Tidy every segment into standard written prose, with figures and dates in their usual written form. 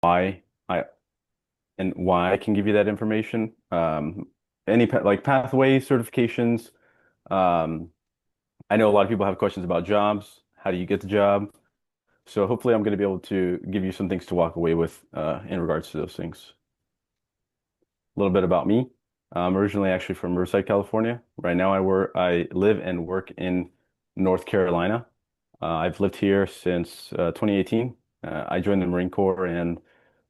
why I why I can give you that information. Any like pathway certifications. Um, I know a lot of people have questions about jobs. How do you get the job? So hopefully I'm going to be able to give you some things to walk away with in regards to those things. A little bit about me. I'm originally actually from Riverside, California. Right now I live and work in North Carolina. I've lived here since 2018. I joined the Marine Corps and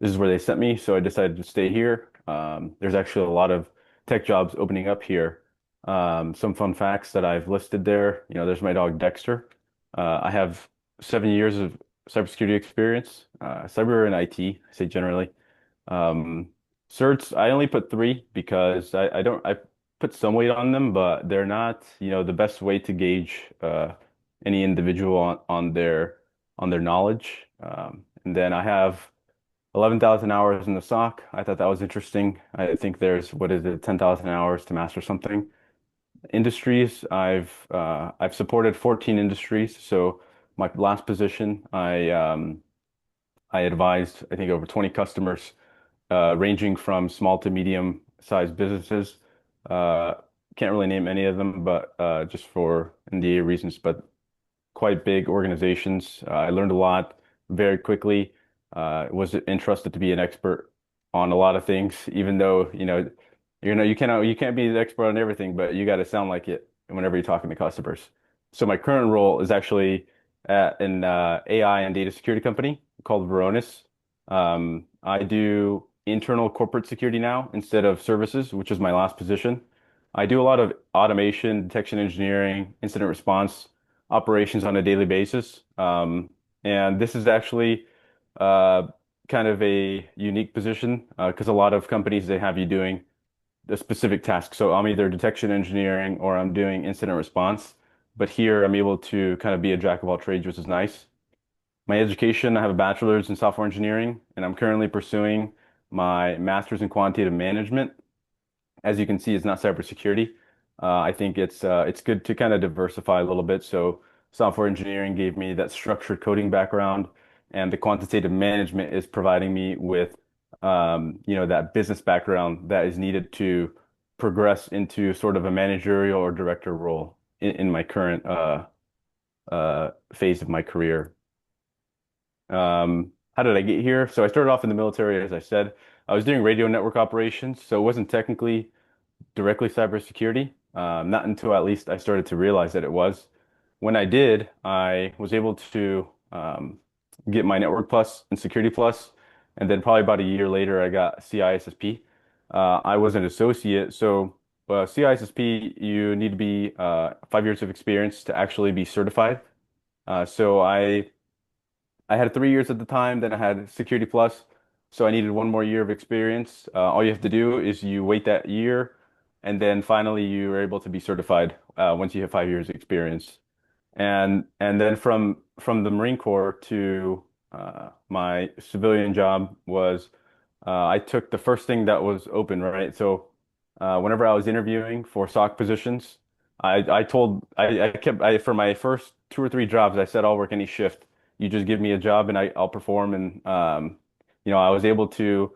this is where they sent me, so I decided to stay here. There's actually a lot of tech jobs opening up here. Some fun facts that I've listed there. There's my dog Dexter. I have 7 years of cybersecurity experience, cyber and IT, I say generally. Um, Certs, I only put three because I put some weight on them, but they're not, the best way to gauge any individual on their knowledge. And then I have 11,000 hours in the SOC. I thought that was interesting. I think there's, what is it, 10,000 hours to master something. Industries, I've supported 14 industries. So my last position, I advised, I think, over 20 customers ranging from small to medium sized businesses. Uh, can't really name any of them, but just for NDA reasons, but quite big organizations. I learned a lot very quickly. Was entrusted to be an expert on a lot of things, even though, you can't be the expert on everything, but you got to sound like it whenever you're talking to customers. So my current role is actually at an AI and data security company called Varonis. I do internal corporate security now instead of services, which is my last position. I do a lot of automation, detection engineering, incident response operations on a daily basis. And this is actually uh, kind of a unique position because a lot of companies, they have you doing a specific task. So I'm either detection engineering or I'm doing incident response. But here I'm able to kind of be a jack of all trades, which is nice. My education, I have a bachelor's in software engineering, and I'm currently pursuing my master's in quantitative management. As you can see, it's not cybersecurity. I think it's good to kind of diversify a little bit. So software engineering gave me that structured coding background, and the quantitative management is providing me with that business background that is needed to progress into sort of a managerial or director role in my current phase of my career. How did I get here? So I started off in the military, as I said. I was doing radio network operations, so it wasn't technically directly cybersecurity. Not until at least I started to realize that it was. When I did, I was able to get my Network Plus and Security Plus, and then probably about a year later, I got CISSP. I was an associate, so CISSP, you need to be 5 years of experience to actually be certified. So I had 3 years at the time, then I had Security Plus, so I needed one more year of experience. All you have to do is you wait that year, and then finally you are able to be certified once you have 5 years experience. And then from the Marine Corps to my civilian job was I took the first thing that was open, right? So whenever I was interviewing for SOC positions, I kept for my first two or three jobs, I said I'll work any shift. You just give me a job and I'll perform. And I was able to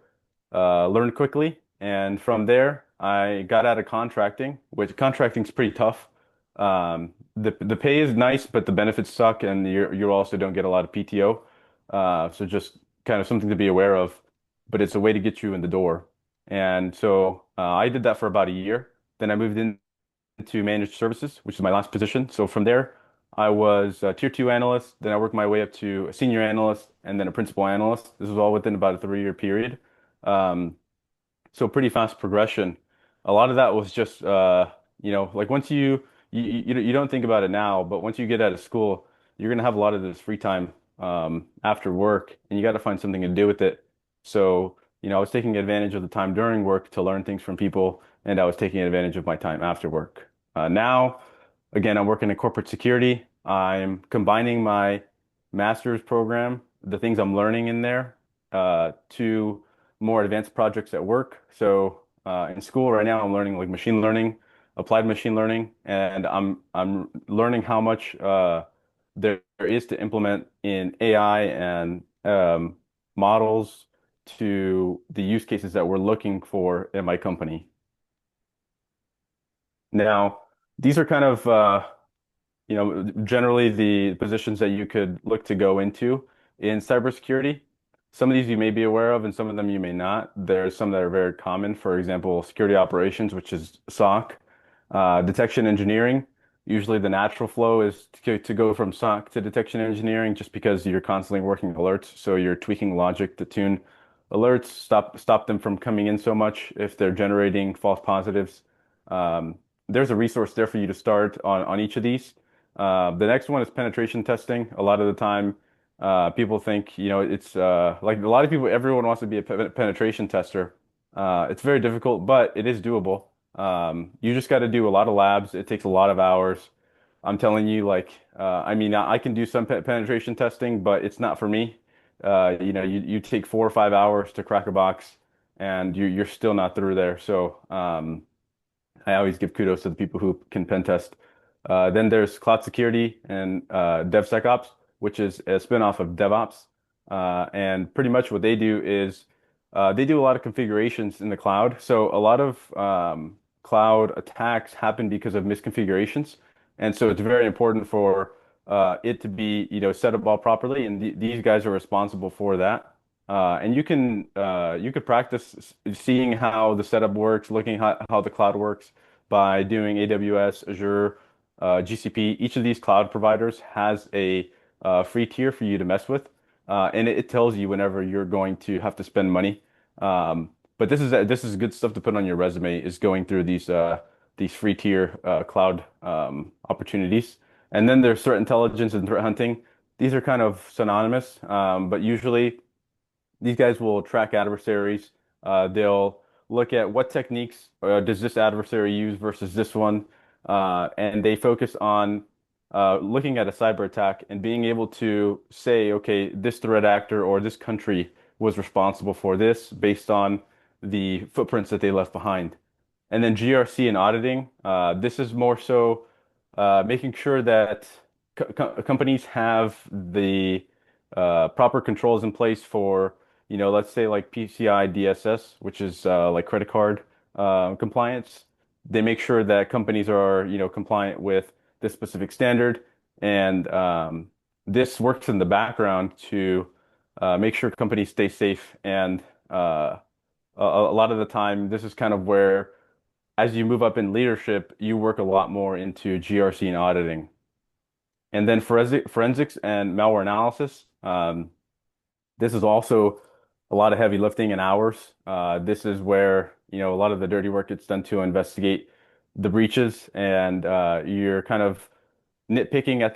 learn quickly. And from there, I got out of contracting, which contracting's pretty tough. The pay is nice, but the benefits suck, and you also don't get a lot of PTO. So just kind of something to be aware of, but it's a way to get you in the door. And so I did that for about a year. Then I moved into managed services, which is my last position. So from there, I was a tier two analyst. Then I worked my way up to a senior analyst and then a principal analyst. This was all within about a 3 year period. Um, so pretty fast progression. A lot of that was just like once you don't think about it now, but once you get out of school, you're gonna have a lot of this free time after work, and you got to find something to do with it. So I was taking advantage of the time during work to learn things from people, and I was taking advantage of my time after work. Now, again, I'm working in corporate security. I'm combining my master's program, the things I'm learning in there, to more advanced projects at work. So in school right now, I'm learning like machine learning, applied machine learning, and I'm learning how much there is to implement in AI and models to the use cases that we're looking for in my company. Now, these are kind of generally the positions that you could look to go into in cybersecurity. Some of these you may be aware of, and some of them you may not. There's some that are very common. For example, security operations, which is SOC, detection engineering. Usually the natural flow is to go from SOC to detection engineering just because you're constantly working alerts. So you're tweaking logic to tune alerts, stop them from coming in so much if they're generating false positives. Um, there's a resource there for you to start on each of these. The next one is penetration testing. A lot of the time, people think, it's like a lot of people, everyone wants to be a penetration tester. It's very difficult, but it is doable. You just got to do a lot of labs. It takes a lot of hours. I'm telling you, I mean, I can do some penetration testing, but it's not for me. You take 4 or 5 hours to crack a box, and you're still not through there. So, I always give kudos to the people who can pen test. Then there's cloud security and DevSecOps, which is a spinoff of DevOps. And pretty much what they do is they do a lot of configurations in the cloud. So a lot of cloud attacks happen because of misconfigurations. And so it's very important for it to be, set up all properly. And these guys are responsible for that. And you could practice seeing how the setup works, looking how the cloud works by doing AWS, Azure, GCP. Each of these cloud providers has a free tier for you to mess with, and it tells you whenever you're going to have to spend money. But this is good stuff to put on your resume is going through these free tier cloud opportunities. And then there's threat intelligence and threat hunting. These are kind of synonymous, but usually these guys will track adversaries. They'll look at what techniques does this adversary use versus this one, and they focus on looking at a cyber attack and being able to say, okay, this threat actor or this country was responsible for this based on the footprints that they left behind. And then GRC and auditing, this is more so making sure that companies have the proper controls in place for, let's say like PCI DSS, which is like credit card compliance. They make sure that companies are, compliant with this specific standard, and this works in the background to make sure companies stay safe. And a lot of the time, this is kind of where, as you move up in leadership, you work a lot more into GRC and auditing. And then forensics and malware analysis. This is also a lot of heavy lifting and hours. This is where, a lot of the dirty work gets done to investigate the breaches, and you're kind of nitpicking at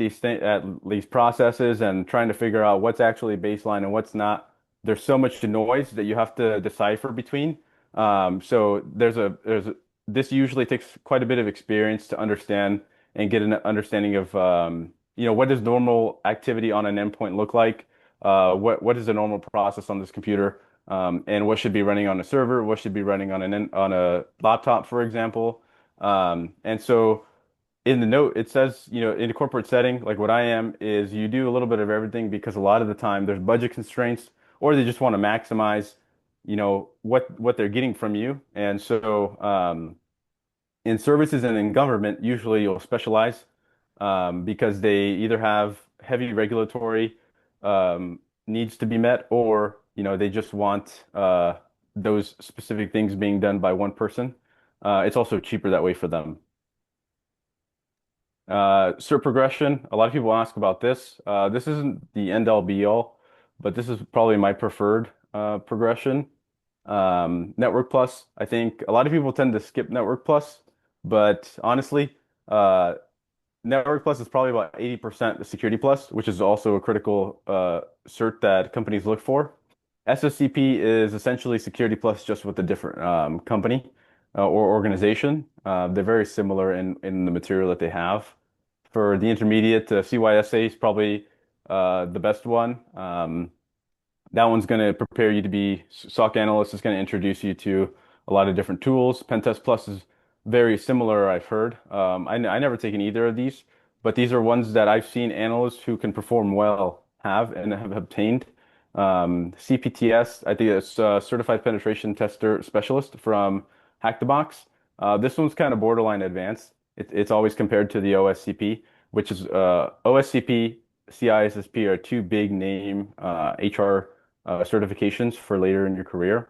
these processes and trying to figure out what's actually baseline and what's not. There's so much noise that you have to decipher between. So this usually takes quite a bit of experience to understand and get an understanding of what does normal activity on an endpoint look like? What is the normal process on this computer? And what should be running on a server? What should be running on a laptop, for example? And so in the note, it says, in a corporate setting, like what I am, is you do a little bit of everything because a lot of the time there's budget constraints, or they just want to maximize, what they're getting from you. And so in services and in government, usually you'll specialize because they either have heavy regulatory needs to be met, or they just want those specific things being done by one person. It's also cheaper that way for them. Cert progression. A lot of people ask about this. This isn't the end all be all, but this is probably my preferred progression. Network Plus. I think a lot of people tend to skip Network Plus, but honestly, Network Plus is probably about 80% the Security Plus, which is also a critical cert that companies look for. SSCP is essentially Security Plus just with a different company or organization. They're very similar in the material that they have. For the intermediate, CYSA is probably the best one. That one's going to prepare you to be SOC analyst. Is going to introduce you to a lot of different tools. Pentest Plus is very similar, I've heard. I never taken either of these, but these are ones that I've seen analysts who can perform well have and have obtained. CPTS, I think it's Certified Penetration Tester Specialist from Hack the Box. This one's kind of borderline advanced. It's always compared to the OSCP, which is OSCP, CISSP are two big name HR certifications for later in your career.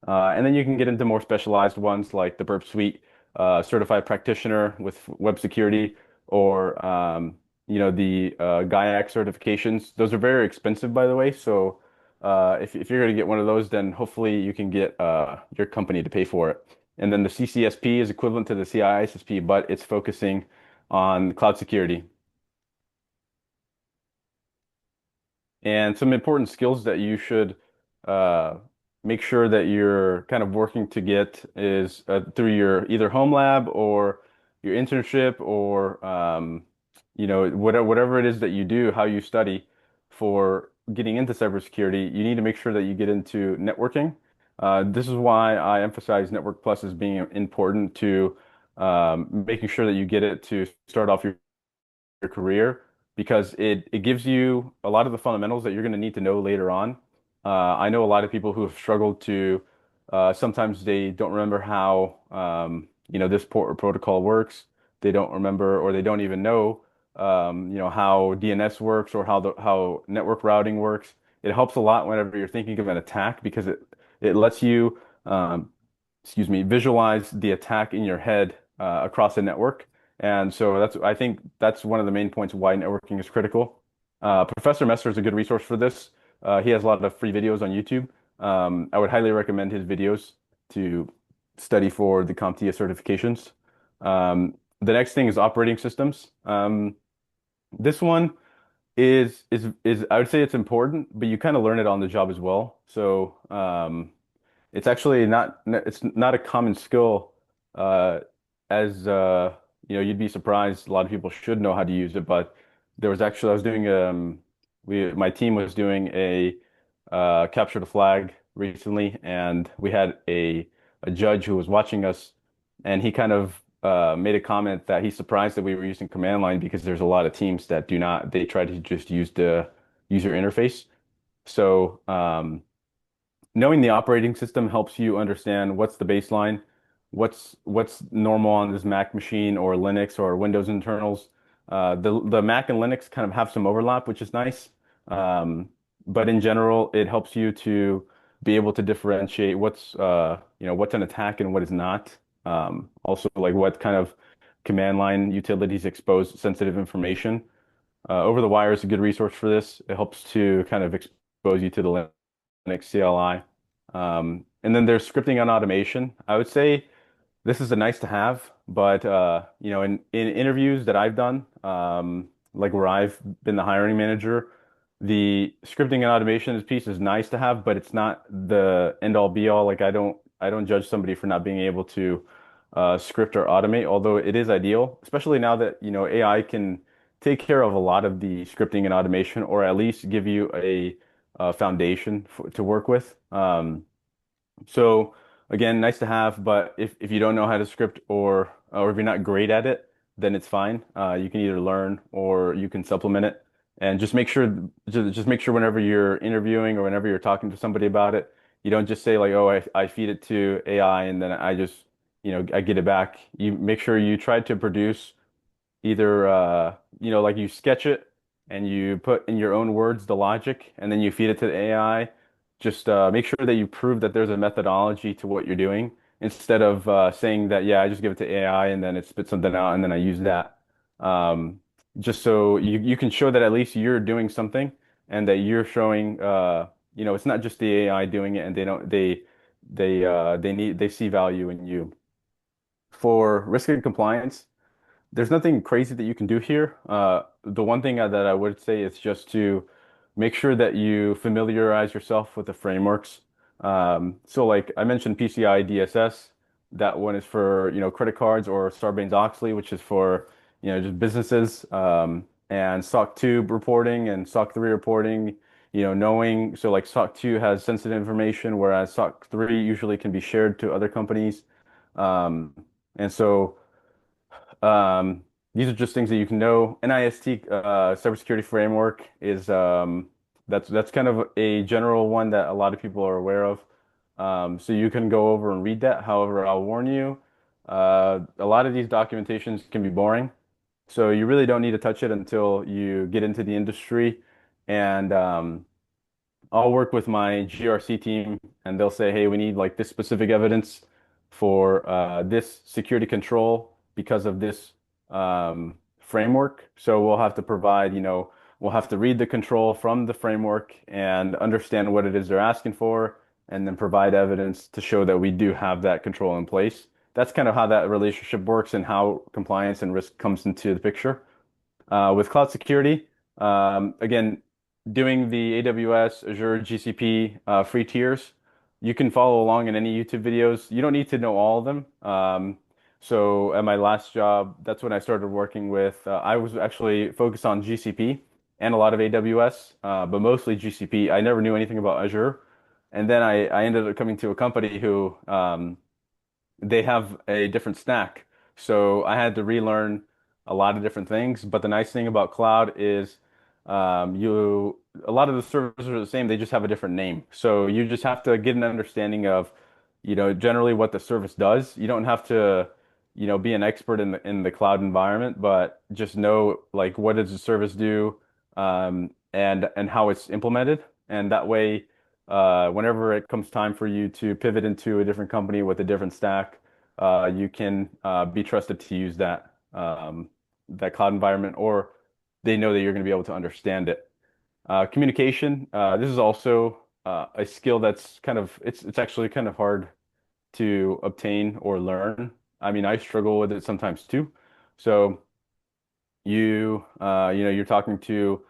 And then you can get into more specialized ones like the Burp Suite Certified Practitioner with Web Security, or the GIAC certifications. Those are very expensive, by the way. So if you're going to get one of those, then hopefully you can get your company to pay for it. And then the CCSP is equivalent to the CISSP, but it's focusing on cloud security. And some important skills that you should uh, make sure that you're kind of working to get is through your either home lab or your internship, or whatever it is that you do, how you study for getting into cybersecurity. You need to make sure that you get into networking. This is why I emphasize Network Plus as being important to making sure that you get it to start off your career, because it gives you a lot of the fundamentals that you're going to need to know later on. I know a lot of people who have struggled to sometimes they don't remember how this port or protocol works. They don't remember, or they don't even know how DNS works, or how network routing works. It helps a lot whenever you're thinking of an attack, because it lets you visualize the attack in your head across a network. And so I think that's one of the main points why networking is critical. Professor Messer is a good resource for this. He has a lot of free videos on YouTube. I would highly recommend his videos to study for the CompTIA certifications. The next thing is operating systems. This one is I would say it's important, but you kind of learn it on the job as well. So it's actually it's not a common skill, uh, as you'd be surprised. A lot of people should know how to use it, but there was actually I was doing my team was doing a capture the flag recently, and we had a judge who was watching us, and he kind of made a comment that he's surprised that we were using command line, because there's a lot of teams that do not. They try to just use the user interface. So knowing the operating system helps you understand what's the baseline, what's normal on this Mac machine or Linux or Windows internals. The Mac and Linux kind of have some overlap, which is nice. Um, but in general, it helps you to be able to differentiate what's an attack and what is not. Also, like what kind of command line utilities expose sensitive information. Over the Wire is a good resource for this. It helps to kind of expose you to the Linux CLI. And then there's scripting and automation. I would say this is a nice to have, but in interviews that I've done, like where I've been the hiring manager, the scripting and automation piece is nice to have, but it's not the end all be all. Like I don't judge somebody for not being able to script or automate, although it is ideal, especially now that AI can take care of a lot of the scripting and automation, or at least give you a foundation to work with. So again, nice to have, but if you don't know how to script, or if you're not great at it, then it's fine. You can either learn or you can supplement it, and just make sure whenever you're interviewing or whenever you're talking to somebody about it, you don't just say like, oh, I feed it to AI and then I just I get it back. You make sure you try to produce either like you sketch it and you put in your own words the logic, and then you feed it to the AI. Just make sure that you prove that there's a methodology to what you're doing, instead of saying that, yeah, I just give it to AI and then it spits something out and then I use that. um, just so you can show that at least you're doing something, and that you're showing it's not just the AI doing it, and they see value in you. For risk and compliance, there's nothing crazy that you can do here. The one thing that I would say is just to make sure that you familiarize yourself with the frameworks. So like I mentioned PCI DSS, that one is for, credit cards, or Sarbanes-Oxley, which is for, just businesses. And SOC 2 reporting and SOC 3 reporting, knowing, so like SOC 2 has sensitive information, whereas SOC 3 usually can be shared to other companies. Um, and so these are just things that you can know. NIST cybersecurity framework is That's kind of a general one that a lot of people are aware of. So you can go over and read that. However, I'll warn you, a lot of these documentations can be boring. So you really don't need to touch it until you get into the industry. And I'll work with my GRC team and they'll say, hey, we need like this specific evidence for this security control because of this framework. So we'll have to provide, we'll have to read the control from the framework and understand what it is they're asking for, and then provide evidence to show that we do have that control in place. That's kind of how that relationship works and how compliance and risk comes into the picture. With cloud security, again, doing the AWS, Azure, GCP free tiers, you can follow along in any YouTube videos. You don't need to know all of them. So at my last job, that's when I started working with, I was actually focused on GCP and a lot of AWS, but mostly GCP. I never knew anything about Azure. And then I ended up coming to a company who they have a different stack. So I had to relearn a lot of different things. But the nice thing about cloud is a lot of the servers are the same, they just have a different name. So you just have to get an understanding of, generally what the service does. You don't have to, be an expert in the cloud environment, but just know like what does the service do, and how it's implemented. And that way, whenever it comes time for you to pivot into a different company with a different stack, you can be trusted to use that cloud environment, or they know that you're going to be able to understand it. Communication, this is also a skill that's it's actually kind of hard to obtain or learn. I mean, I struggle with it sometimes too. So you're talking to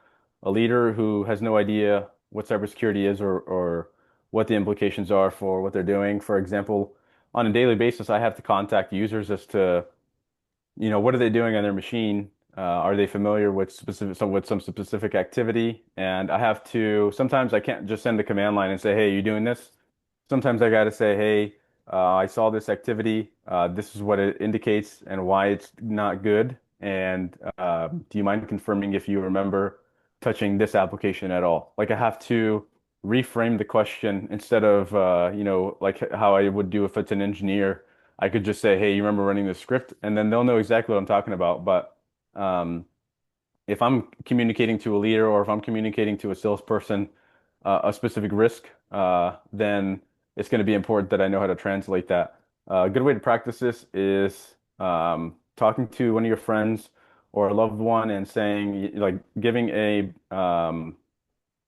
a leader who has no idea what cybersecurity is, or what the implications are for what they're doing. For example, on a daily basis, I have to contact users as to, what are they doing on their machine? Are they familiar with some specific activity? And I have to, sometimes I can't just send a command line and say, hey, you doing this? Sometimes I got to say, hey, I saw this activity. This is what it indicates and why it's not good. And do you mind confirming if you remember touching this application at all? Like I have to reframe the question instead of, like how I would do if it's an engineer. I could just say, hey, you remember running the script? And then they'll know exactly what I'm talking about. But um, if I'm communicating to a leader, or if I'm communicating to a salesperson a specific risk, then it's going to be important that I know how to translate that. A good way to practice this is talking to one of your friends or a loved one and saying, like, giving a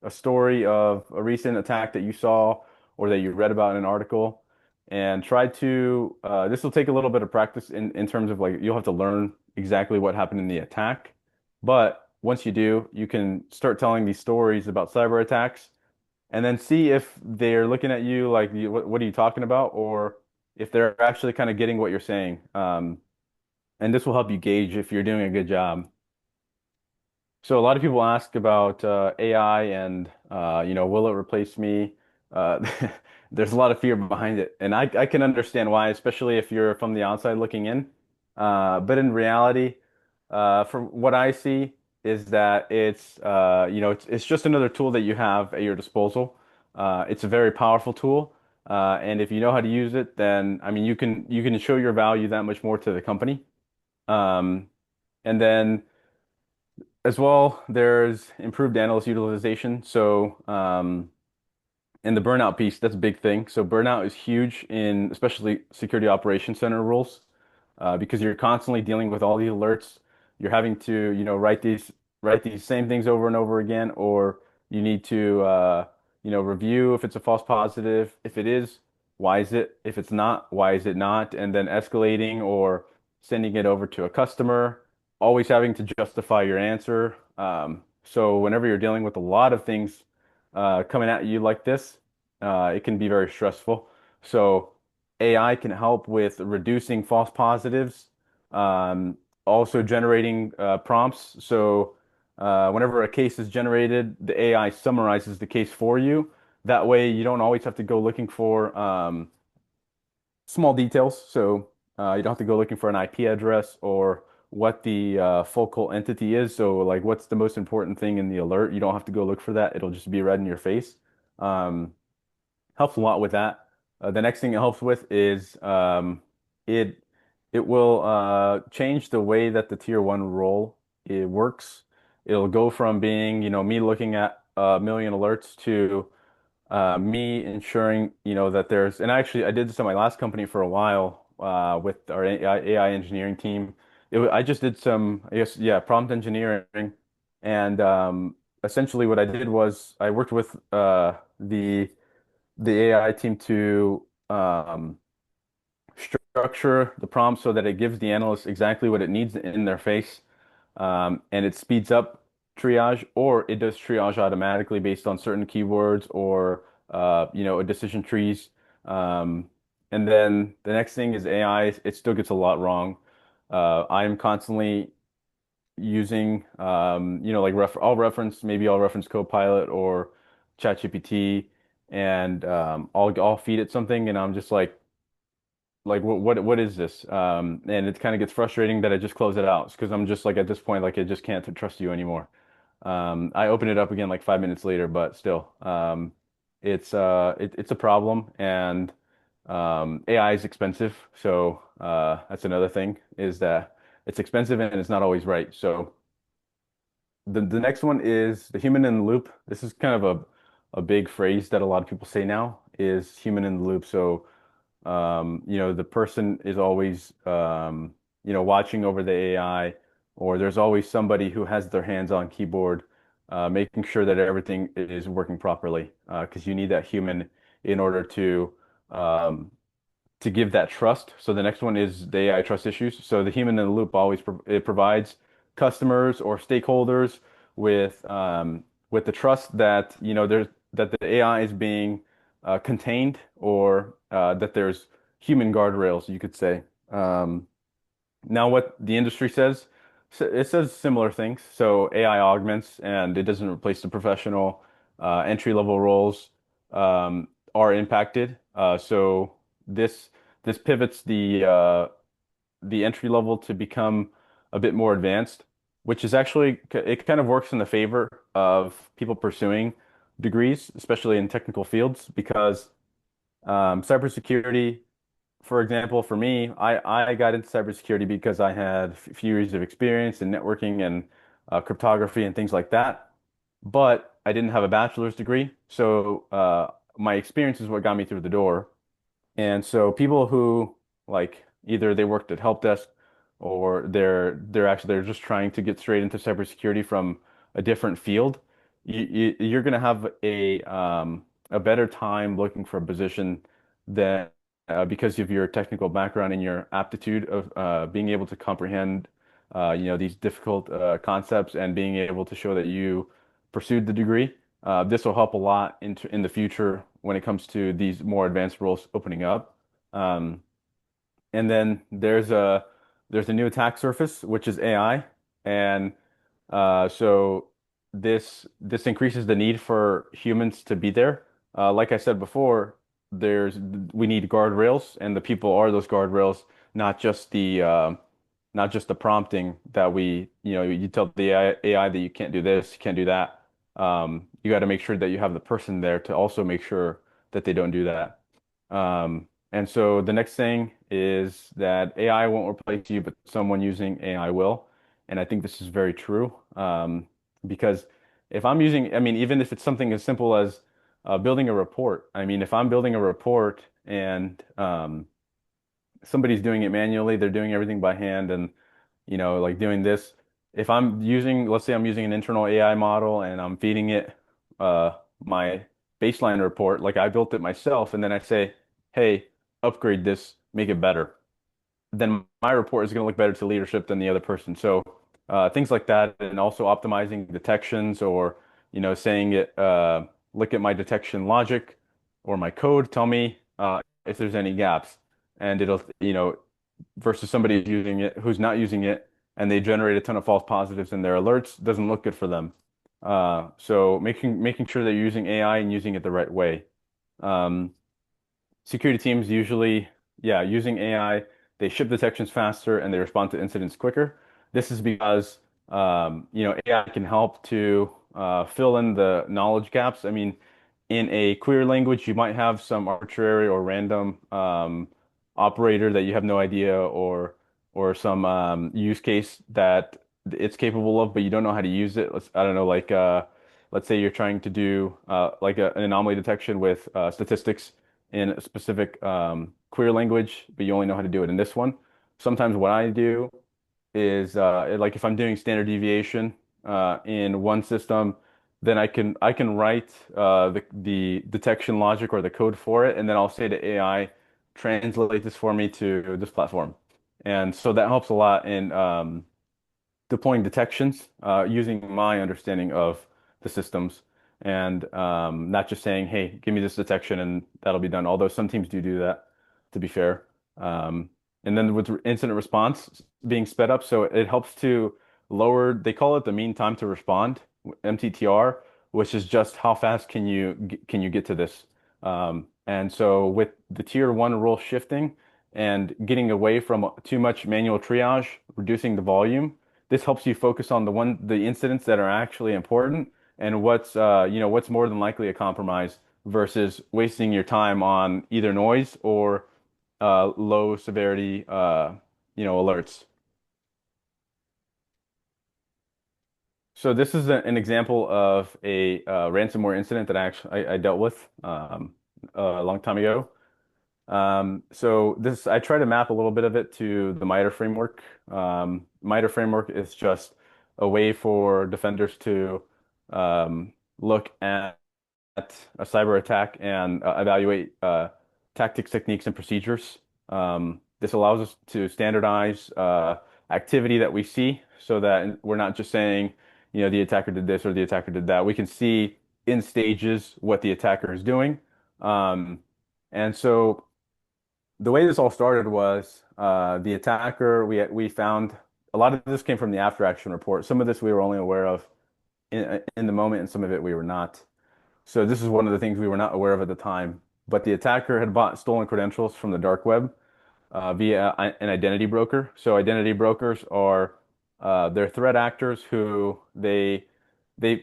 story of a recent attack that you saw or that you read about in an article, and try to, this will take a little bit of practice in terms of like, you'll have to learn exactly what happened in the attack. But once you do, you can start telling these stories about cyber attacks and then see if they're looking at you like, what are you talking about? Or if they're actually kind of getting what you're saying. And this will help you gauge if you're doing a good job. So a lot of people ask about AI and will it replace me? Uh, there's a lot of fear behind it, and I can understand why, especially if you're from the outside looking in. But in reality, from what I see, is that it's just another tool that you have at your disposal. It's a very powerful tool, and if you know how to use it, then I mean you can show your value that much more to the company. Um, and then as well, there's improved analyst utilization. So, and the burnout piece, that's a big thing. So burnout is huge in especially security operations center roles, because you're constantly dealing with all these alerts. You're having to, write these same things over and over again, or you need to, review if it's a false positive. If it is, why is it? If it's not, why is it not? And then escalating or sending it over to a customer, always having to justify your answer. So whenever you're dealing with a lot of things coming at you like this, it can be very stressful. So AI can help with reducing false positives, also generating prompts. So whenever a case is generated, the AI summarizes the case for you. That way, you don't always have to go looking for small details. So you don't have to go looking for an IP address or what the focal entity is. So like what's the most important thing in the alert. You don't have to go look for that. It'll just be right in your face. Um, Helps a lot with that. The next thing it helps with is it it will change the way that the tier one role it works. It'll go from being, me looking at a million alerts to me ensuring, that and actually I did this at my last company for a while with our AI engineering team. I just did some, I guess, yeah, prompt engineering. And essentially what I did was I worked with the AI team to structure the prompt so that it gives the analyst exactly what it needs in their face. And it speeds up triage, or it does triage automatically based on certain keywords or a decision trees. Um, and then the next thing is AI. It still gets a lot wrong. I'm constantly using like I'll reference Copilot or ChatGPT, and I'll feed it something, and I'm just like what is this? And it kind of gets frustrating that I just close it out because I'm just like at this point like I just can't trust you anymore. I open it up again like 5 minutes later, but still, it's a problem, and AI is expensive, so that's another thing is that it's expensive and it's not always right. So the next one is the human in the loop. This is kind of a big phrase that a lot of people say now is human in the loop. So the person is always, watching over the AI, or there's always somebody who has their hands on keyboard, making sure that everything is working properly, because you need that human in order to give that trust. So the next one is the AI trust issues. So the human in the loop always it provides customers or stakeholders with the trust that that the AI is being contained, or that there's human guardrails, you could say. Now, what the industry says, it says similar things. So AI augments and it doesn't replace the professional. Entry-level roles are impacted. So this this pivots the entry level to become a bit more advanced, which is actually it kind of works in the favor of people pursuing degrees, especially in technical fields, because cybersecurity, for example, for me, I got into cybersecurity because I had a few years of experience in networking and cryptography and things like that. But I didn't have a bachelor's degree, so my experience is what got me through the door. And so people who like either they worked at help desk, or they're just trying to get straight into cybersecurity from a different field, you're going to have a better time looking for a position that because of your technical background and your aptitude of being able to comprehend these difficult concepts and being able to show that you pursued the degree. This will help a lot in the future when it comes to these more advanced roles opening up. Um, and then there's a new attack surface, which is AI, and so this increases the need for humans to be there. Like I said before, we need guardrails, and the people are those guardrails, not just the prompting that you tell the AI that you can't do this, you can't do that. You got to make sure that you have the person there to also make sure that they don't do that. And so the next thing is that AI won't replace you, but someone using AI will. And I think this is very true. Because if I'm using, I mean, even if it's something as simple as building a report, I mean, if I'm building a report and somebody's doing it manually, they're doing everything by hand, and like doing this. If I'm using, let's say I'm using an internal AI model and I'm feeding it my baseline report, like I built it myself, and then I say, hey, upgrade this, make it better, then my report is going to look better to leadership than the other person. So things like that, and also optimizing detections, or saying it, look at my detection logic or my code, tell me if there's any gaps, and it'll versus somebody who's not using it, and they generate a ton of false positives in their alerts doesn't look good for them. So making sure that you're using AI and using it the right way. Um, Security teams usually, yeah, using AI, they ship detections faster and they respond to incidents quicker. This is because AI can help to fill in the knowledge gaps. I mean, in a query language, you might have some arbitrary or random operator that you have no idea, or some use case that it's capable of, but you don't know how to use it. I don't know, like let's say you're trying to do like an anomaly detection with statistics in a specific query language, but you only know how to do it in this one. Sometimes what I do is like if I'm doing standard deviation in one system, then I can write the detection logic or the code for it, and then I'll say to AI, translate this for me to this platform. And so that helps a lot in deploying detections using my understanding of the systems, and not just saying, hey, give me this detection and that'll be done. Although some teams do that, to be fair. Um, and then with incident response being sped up, so it helps to lower, they call it the mean time to respond, MTTR, which is just how fast can you get to this. And so with the tier one role shifting and getting away from too much manual triage, reducing the volume, this helps you focus on the incidents that are actually important and what's more than likely a compromise versus wasting your time on either noise or low severity alerts. So this is an example of a ransomware incident that I dealt with a long time ago. So this, I try to map a little bit of it to the MITRE framework. MITRE framework is just a way for defenders to look a cyber attack and evaluate tactics, techniques, and procedures. This allows us to standardize activity that we see so that we're not just saying, the attacker did this or the attacker did that. We can see in stages what the attacker is doing. Um, and so the way this all started was the attacker, we found a lot of this came from the after action report. Some of this we were only aware of in the moment, and some of it we were not. So this is one of the things we were not aware of at the time. But the attacker had bought stolen credentials from the dark web via an identity broker. So identity brokers are they're threat actors who they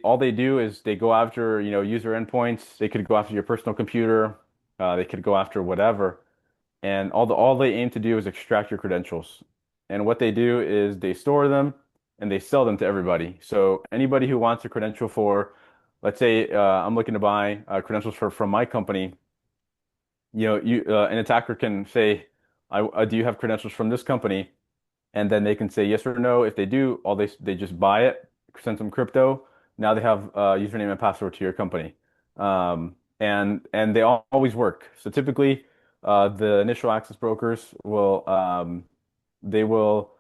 all they do is they go after user endpoints. They could go after your personal computer. They could go after whatever, and all they aim to do is extract your credentials. And what they do is they store them and they sell them to everybody. So anybody who wants a credential for, let's say, I'm looking to buy credentials from my company, an attacker can say, do you have credentials from this company? And then they can say yes or no. If they do, all they just buy it, send some crypto. Now they have username and password to your company, and they always work. So typically, the initial access brokers they will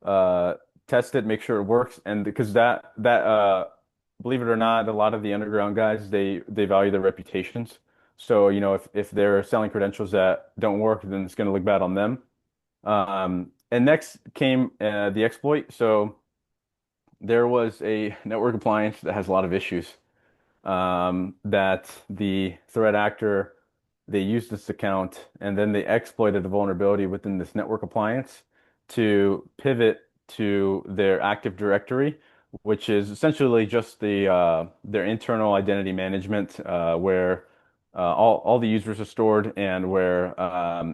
uh, test it, make sure it works, and because believe it or not, a lot of the underground guys they value their reputations. So if they're selling credentials that don't work, then it's going to look bad on them. And next came the exploit. So there was a network appliance that has a lot of issues that the threat actor they used this account and then they exploited a vulnerability within this network appliance to pivot to their Active Directory, which is essentially just their internal identity management where all the users are stored and where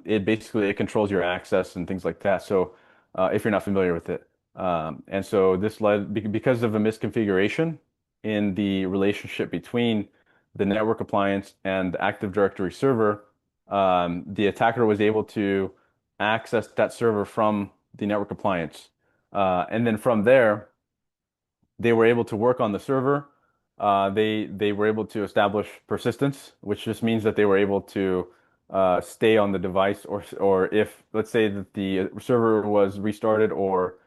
it controls your access and things like that. So if you're not familiar with it. And so this led because of a misconfiguration in the relationship between the network appliance and the Active Directory server, the attacker was able to access that server from the network appliance. And then from there, they were able to work on the server. They were able to establish persistence, which just means that they were able to stay on the device, or if let's say that the server was restarted or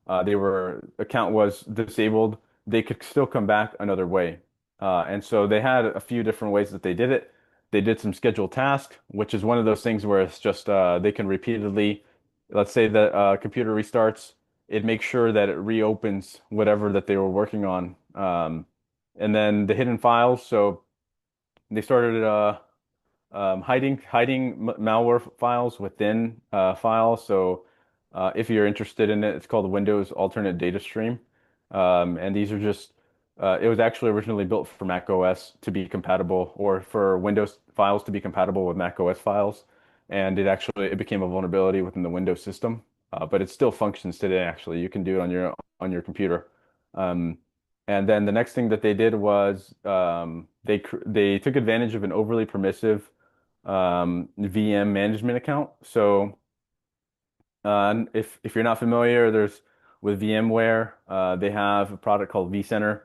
their account was disabled, they could still come back another way. And so they had a few different ways that they did it. They did some scheduled task, which is one of those things where it's just they can repeatedly, let's say that computer restarts, it makes sure that it reopens whatever that they were working on. And then the hidden files, so they started hiding malware files within files. So If you're interested in it, it's called Windows Alternate Data Stream. And these are just, it was actually originally built for Mac OS to be compatible, or for Windows files to be compatible with Mac OS files. And it became a vulnerability within the Windows system. But it still functions today, actually. You can do it on your computer. Um, and then the next thing that they did was they took advantage of an overly permissive VM management account. So if you're not familiar, there's with VMware, they have a product called vCenter,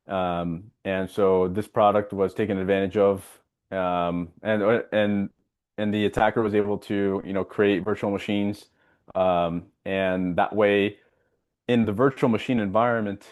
and so this product was taken advantage of, um, and uh, and and the attacker was able to create virtual machines, and that way in the virtual machine environment,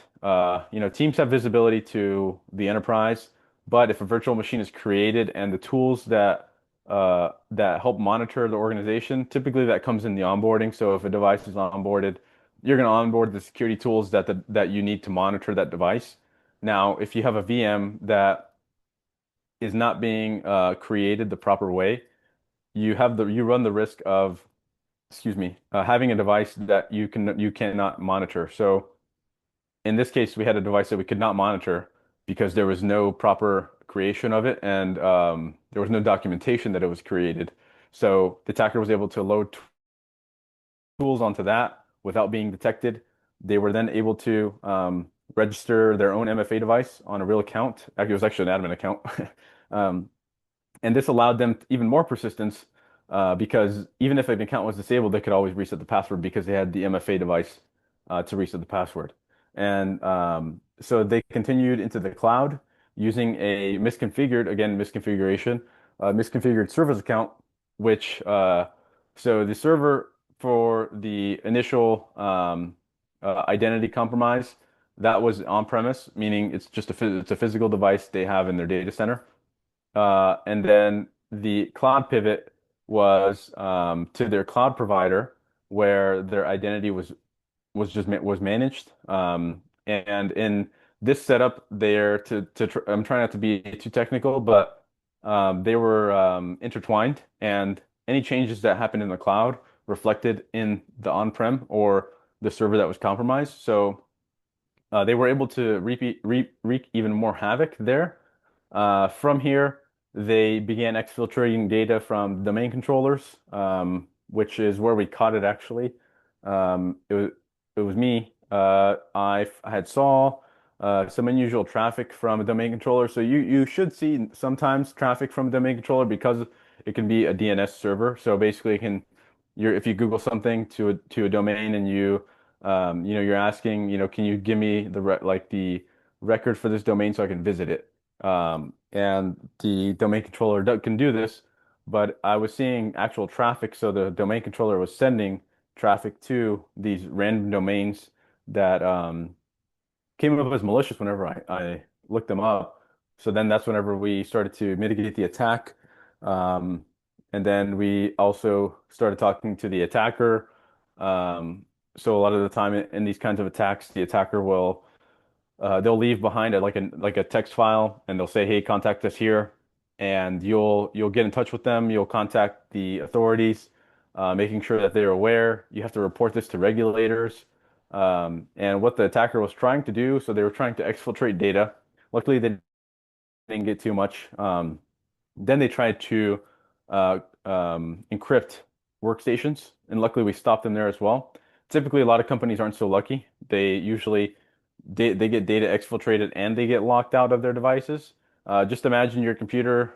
teams have visibility to the enterprise, but if a virtual machine is created and the tools that help monitor the organization, typically that comes in the onboarding. So if a device is onboarded, you're going to onboard the security tools that you need to monitor that device. Now, if you have a VM that is not being created the proper way, you run the risk of, excuse me, having a device that you cannot monitor. So in this case, we had a device that we could not monitor because there was no proper creation of it, and there was no documentation that it was created. So the attacker was able to load tools onto that without being detected. They were then able to register their own MFA device on a real account. Actually, it was actually an admin account. Um, and this allowed them even more persistence because even if an account was disabled, they could always reset the password because they had the MFA device to reset the password. And so they continued into the cloud using a misconfiguration, misconfigured servers account, which so the server for the initial identity compromise, that was on premise, meaning it's a physical device they have in their data center. And then the cloud pivot was to their cloud provider, where their identity was managed. And in this setup, I'm trying not to be too technical, but they were intertwined, and any changes that happened in the cloud reflected in the on-prem or the server that was compromised. So they were able to wreak even more havoc there. From here, they began exfiltrating data from domain controllers, which is where we caught it actually. It was me. I had saw some unusual traffic from a domain controller. So you should see sometimes traffic from a domain controller because it can be a DNS server. So basically, if you Google something to a domain and you're asking, can you give me the record for this domain so I can visit it? And the domain controller can do this, but I was seeing actual traffic, so the domain controller was sending traffic to these random domains that came up as malicious whenever I looked them up. So then that's whenever we started to mitigate the attack. Um, and then we also started talking to the attacker. Um, so a lot of the time in these kinds of attacks, the attacker will they'll leave behind like a text file, and they'll say, "Hey, contact us here," and you'll get in touch with them. You'll contact the authorities, making sure that they're aware. You have to report this to regulators. And what the attacker was trying to do, so they were trying to exfiltrate data. Luckily, they didn't get too much. Then they tried to encrypt workstations, and luckily we stopped them there as well. Typically, a lot of companies aren't so lucky. They get data exfiltrated and they get locked out of their devices. Just imagine your computer,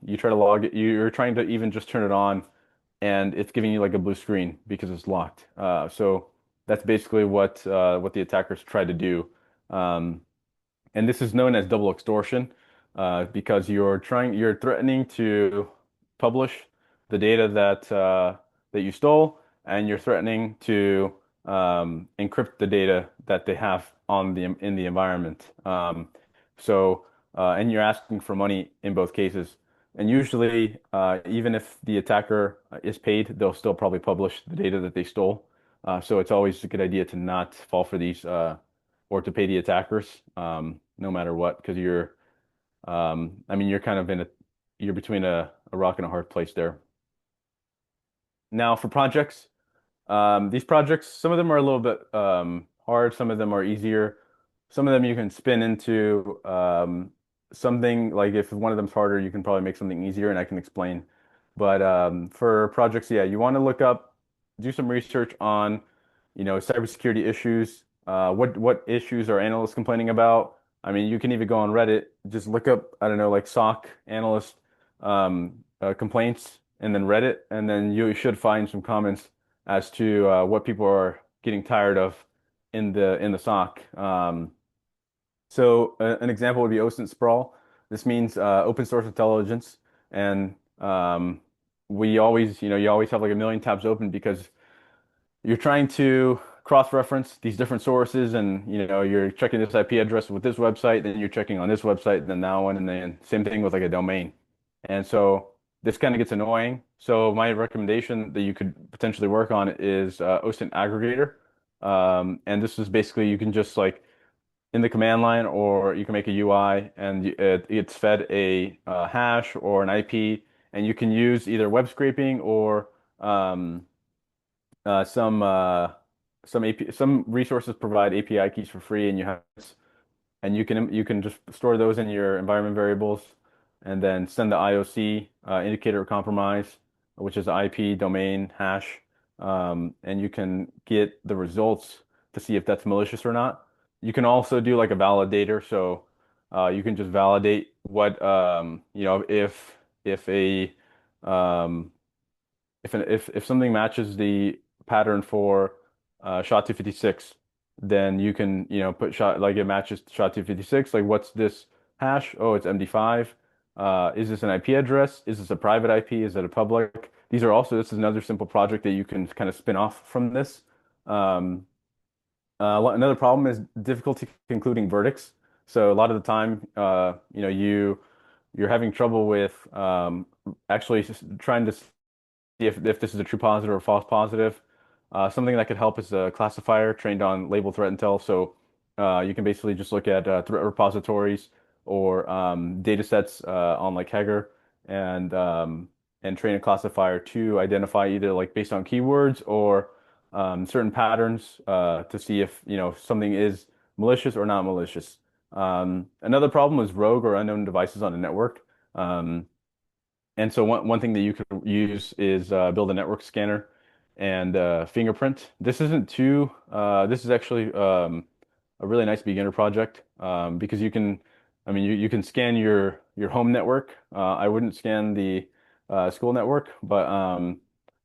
you try to log it, you're trying to even just turn it on, and it's giving you like a blue screen because it's locked. So that's basically what the attackers try to do. Um, and this is known as double extortion because you're threatening to publish the data that you stole, and you're threatening to encrypt the data that they have in the environment. And you're asking for money in both cases. And usually, even if the attacker is paid, they'll still probably publish the data that they stole. So it's always a good idea to not fall for these or to pay the attackers, no matter what, because I mean, you're between a rock and a hard place there. Now, for projects, These projects, some of them are a little bit hard, some of them are easier. Some of them you can spin into something like if one of them's harder, you can probably make something easier, and I can explain. But for projects, yeah, you want to look up, do some research on, cybersecurity issues. What issues are analysts complaining about? I mean, you can even go on Reddit, just look up, I don't know, like SOC analyst complaints, and then Reddit, and then you should find some comments as to what people are getting tired of in the SOC. So an example would be OSINT sprawl. This means open source intelligence, and we always, you always have like a million tabs open because you're trying to cross-reference these different sources, and you're checking this IP address with this website, then you're checking on this website, then that one, and then same thing with like a domain. And so this kind of gets annoying. So my recommendation that you could potentially work on is OSINT aggregator. And this is basically you can just like in the command line, or you can make a UI, and it's fed a hash or an IP, and you can use either web scraping or uh, some uh, some resources provide API keys for free, and and you can just store those in your environment variables, and then send the IOC indicator of compromise, which is IP domain hash, and you can get the results to see if that's malicious or not. You can also do like a validator, so you can just validate what if a um, if something matches the pattern for SHA-256, then you can put shot like it matches SHA-256. Like what's this hash? Oh, it's MD5. Is this an IP address? Is this a private IP? Is it a public? This is another simple project that you can kind of spin off from this. Um, Another problem is difficulty concluding verdicts. So a lot of the time, you're having trouble with actually trying to if this is a true positive or false positive. Something that could help is a classifier trained on label threat intel. So you can basically just look at threat repositories or data sets on like Hager, and train a classifier to identify either like based on keywords or certain patterns to see if something is malicious or not malicious. Another problem is rogue or unknown devices on a network. And so one thing that you could use is build a network scanner and fingerprint. This is actually a really nice beginner project because you can scan your home network. I wouldn't scan the school network, but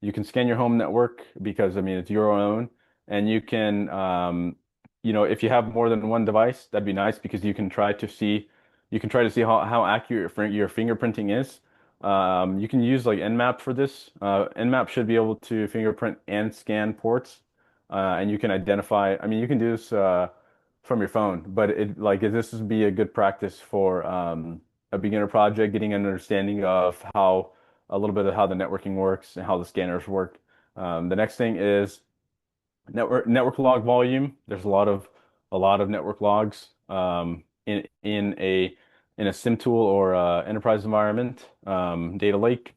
you can scan your home network because it's your own, and if you have more than one device, that'd be nice because you can try to see how accurate your fingerprinting is. You can use like Nmap for this. Nmap should be able to fingerprint and scan ports, and you can identify. You can do this from your phone, but this would be a good practice for a beginner project, getting an understanding of how a little bit of how the networking works and how the scanners work. The next thing is network log volume. There's a lot of network logs in a SIM tool or enterprise environment, data lake.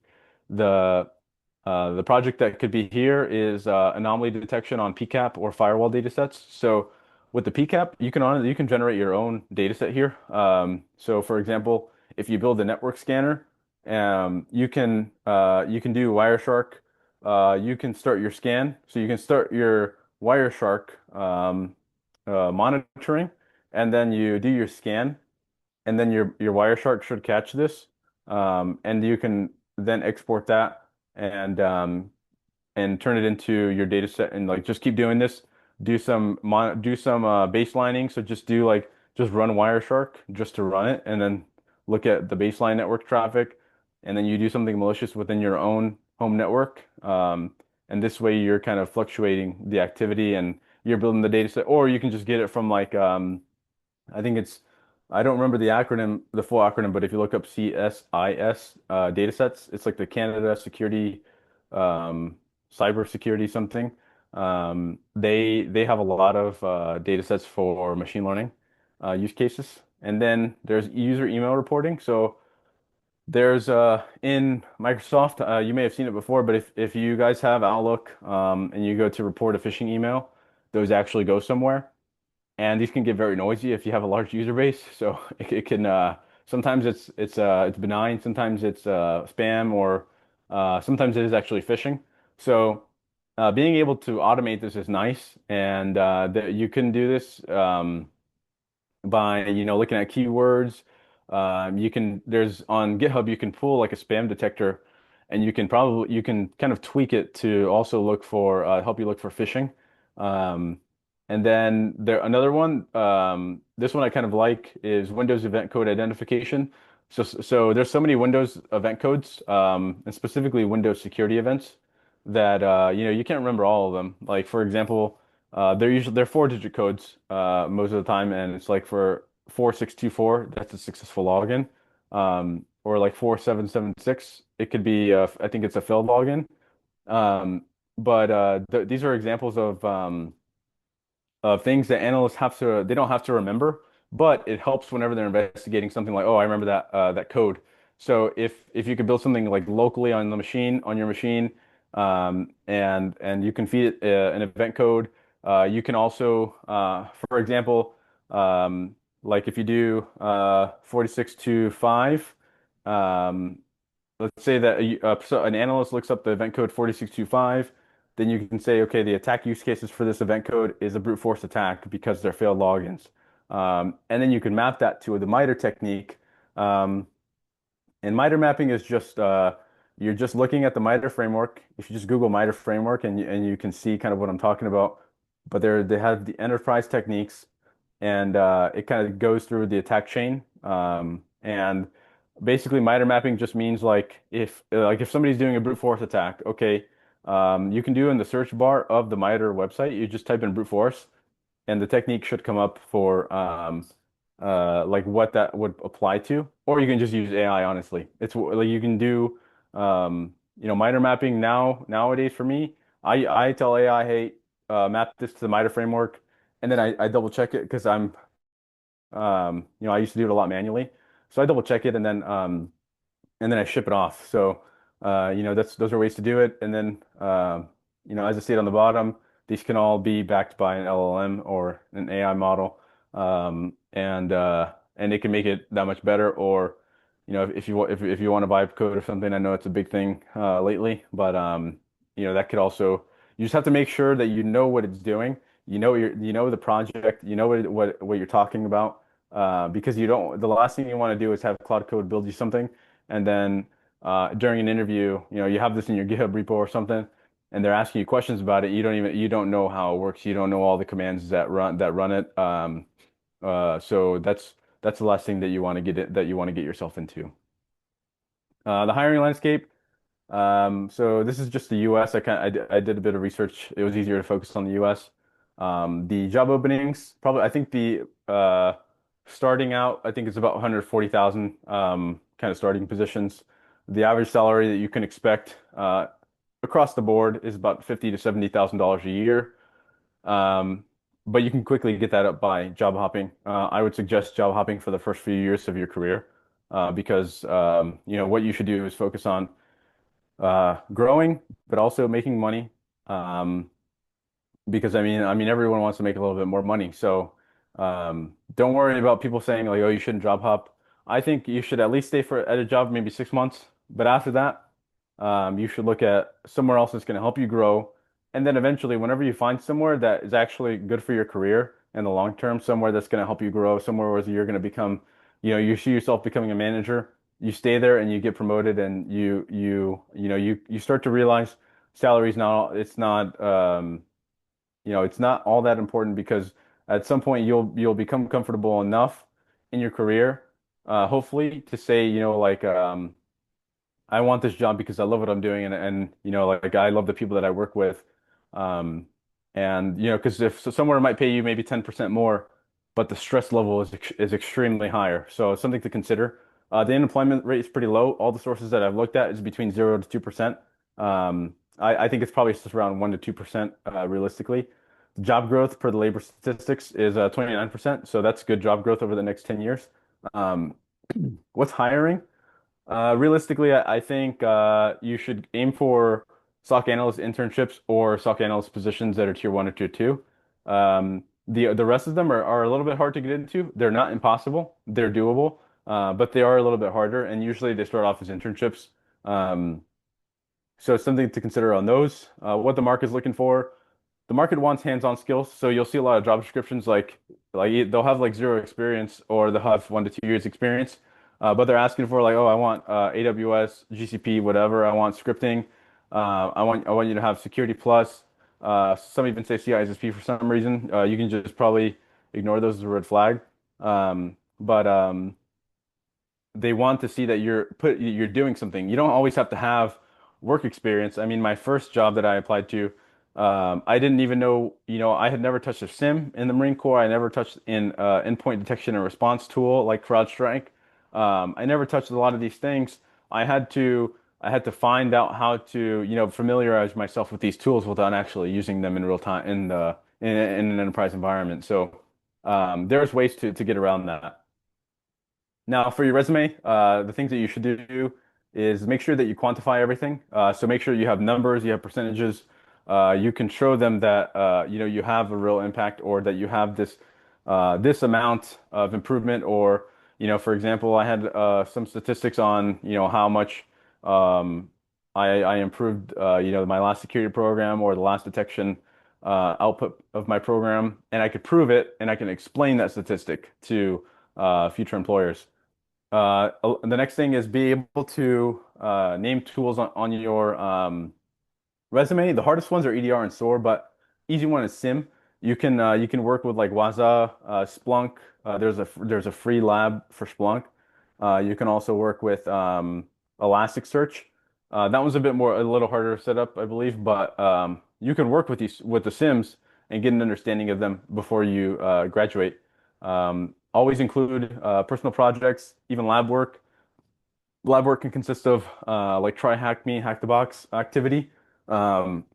The the project that could be here is anomaly detection on PCAP or firewall data sets. So with the PCAP, you can generate your own data set here. So for example, if you build a network scanner, you can do Wireshark. You can start your scan. So you can start your Wireshark monitoring, and then you do your scan, and then your Wireshark should catch this, and you can then export that and turn it into your data set, and like just keep doing this. Do some baselining. So just run Wireshark just to run it, and then look at the baseline network traffic, and then you do something malicious within your own home network. And this way you're kind of fluctuating the activity, and you're building the data set, or you can just get it from like I think I don't remember the full acronym, but if you look up CSIS data sets, it's like the Canada Security, um, Cybersecurity something. They have a lot of data sets for machine learning use cases. And then there's user email reporting. So There's in Microsoft, you may have seen it before, but if you guys have Outlook and you go to report a phishing email, those actually go somewhere. And these can get very noisy if you have a large user base. So it can sometimes it's benign, sometimes it's spam, or sometimes it is actually phishing. So being able to automate this is nice, and that you can do this. By looking at keywords. You can there's on GitHub you can pull like a spam detector, and you can kind of tweak it to also look for help you look for phishing. Um, and then another one, this one I kind of like is Windows Event Code Identification. So there's so many Windows event codes, and specifically Windows security events that you can't remember all of them. Like for example. They're four-digit codes most of the time, and it's like for 4624, that's a successful login, or like 4776, it could be I think it's a failed login. Um, but these are examples of things that analysts they don't have to remember, but it helps whenever they're investigating something like, oh, I remember that code. So if you could build something like locally on your machine, and you can feed it an event code. You can also, for example, like if you do 4625, um, let's say that so an analyst looks up the event code 4625, then you can say, okay, the attack use cases for this event code is a brute force attack because they're failed logins. And then you can map that to the MITRE technique. Um, and MITRE mapping is just you're just looking at the MITRE framework. If you just Google MITRE framework, and you can see kind of what I'm talking about. But they have the enterprise techniques, and it kind of goes through the attack chain. And basically, MITRE mapping just means like if somebody's doing a brute force attack, okay, you can do in the search bar of the MITRE website, you just type in brute force, and the technique should come up for like what that would apply to, or you can just use AI. Honestly, it's like you can do MITRE mapping nowadays. For me, I tell AI, hey, map this to the MITRE framework, and then I double check it because I used to do it a lot manually, so I double check it, and then I ship it off. So, those are ways to do it. And then, as I see it on the bottom, these can all be backed by an LLM or an AI model, and it can make it that much better. Or, if you want to vibe code or something, I know it's a big thing lately, but that could also you just have to make sure that you know what it's doing. You know the project, you know what you're talking about, because you don't. The last thing you want to do is have Cloud Code build you something and then during an interview, you have this in your GitHub repo or something, and they're asking you questions about it. You don't know how it works. You don't know all the commands that run it. So that's the last thing that you want to get yourself into. The hiring landscape. So this is just the U.S. I did a bit of research. It was easier to focus on the U.S. The job openings, probably I think the starting out, I think it's about 140,000 kind of starting positions. The average salary that you can expect across the board is about 50 to $70,000 a year. Um, but you can quickly get that up by job hopping. I would suggest job hopping for the first few years of your career, because what you should do is focus on growing, but also making money. Um, because I mean, everyone wants to make a little bit more money. So don't worry about people saying like, oh, you shouldn't job hop. I think you should at least stay at a job maybe 6 months, but after that, you should look at somewhere else that's going to help you grow. And then eventually, whenever you find somewhere that is actually good for your career in the long term, somewhere that's going to help you grow, somewhere where you're going to become, you see yourself becoming a manager, you stay there and you get promoted, and you start to realize salary's not, it's not all that important, because at some point you'll become comfortable enough in your career, hopefully, to say, like, I want this job because I love what I'm doing, and like I love the people that I work with. Um, and because if so somewhere might pay you maybe 10% more, but the stress level is extremely higher. So it's something to consider. The unemployment rate is pretty low. All the sources that I've looked at is between 0 to 2%. I think it's probably just around 1 to 2% realistically. Job growth per the labor statistics is 29%. So that's good job growth over the next 10 years. Um, what's hiring? Realistically, I think you should aim for SOC analyst internships or SOC analyst positions that are tier one or tier two. The rest of them are a little bit hard to get into. They're not impossible. They're doable, but they are a little bit harder. And usually they start off as internships. Um, so it's something to consider on those. What the market is looking for. The market wants hands-on skills, so you'll see a lot of job descriptions they'll have like zero experience or they'll have 1 to 2 years experience, but they're asking for like, oh, I want AWS, GCP, whatever. I want scripting. I want you to have security plus. Some even say CISSP for some reason. You can just probably ignore those as a red flag. But they want to see that you're doing something. You don't always have to have work experience. I mean, my first job that I applied to, I didn't even know, I had never touched a SIM in the Marine Corps. I never touched an endpoint detection and response tool like CrowdStrike. I never touched a lot of these things. I had to I had to find out how to, familiarize myself with these tools without actually using them in real time in an enterprise environment. So there's ways to get around that. Now, for your resume, the things that you should do is make sure that you quantify everything. So make sure you have numbers, you have percentages. You can show them that you have a real impact, or that you have this amount of improvement. Or for example, I had some statistics on how much um, I improved my last security program or the last detection output of my program, and I could prove it, and I can explain that statistic to future employers. The next thing is be able to name tools on your resume. The hardest ones are EDR and SOAR, but easy one is SIM. You can work with like Waza, Splunk. There's a free lab for Splunk. You can also work with Elasticsearch. That one's a little harder to set up, I believe, but you can work with the SIMs and get an understanding of them before you graduate. Always include personal projects, even lab work. Lab work can consist of like try hack me, hack the box activity. Um,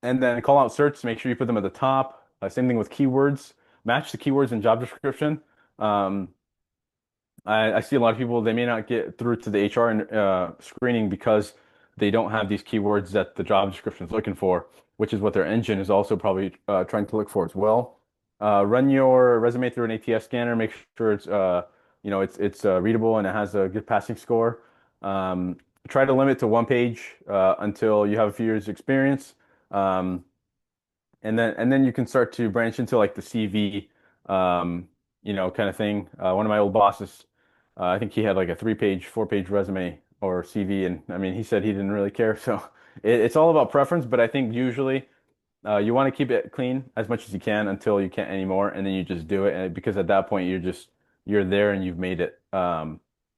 and then call out search, make sure you put them at the top. Same thing with keywords. Match the keywords in job description. Um, I see a lot of people, they may not get through to the HR screening because they don't have these keywords that the job description is looking for, which is what their engine is also probably trying to look for as well. Run your resume through an ATS scanner, make sure it's readable and it has a good passing score. Um, Try to limit to one page until you have a few years experience. Um, and then you can start to branch into like the CV, kind of thing. One of my old bosses, I think he had like a 3-page, 4-page resume or CV, and I mean, he said he didn't really care. So it's all about preference, but I think usually you want to keep it clean as much as you can until you can't anymore, and then you just do it. And because at that point you're there and you've made it.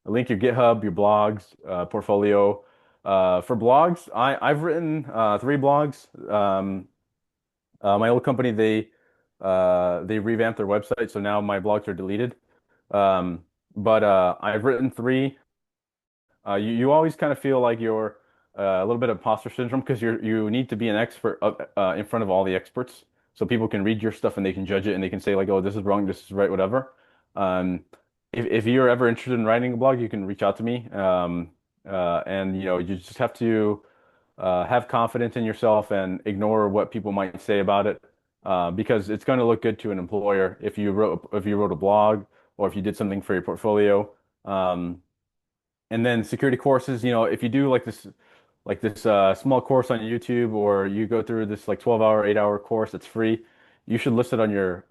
Link your GitHub, your blogs, portfolio. For blogs, I've written 3 blogs. My old company, they revamped their website, so now my blogs are deleted. But I've written 3. You always kind of feel like you're a little bit of imposter syndrome because you need to be an expert in front of all the experts, so people can read your stuff and they can judge it and they can say like, oh, this is wrong, this is right, whatever. Um, if you're ever interested in writing a blog, you can reach out to me. And you just have to have confidence in yourself and ignore what people might say about it, because it's going to look good to an employer if you wrote a blog or if you did something for your portfolio. Um, and then security courses, if you do like this small course on YouTube, or you go through this like 12-hour, 8-hour course that's free, you should list it on your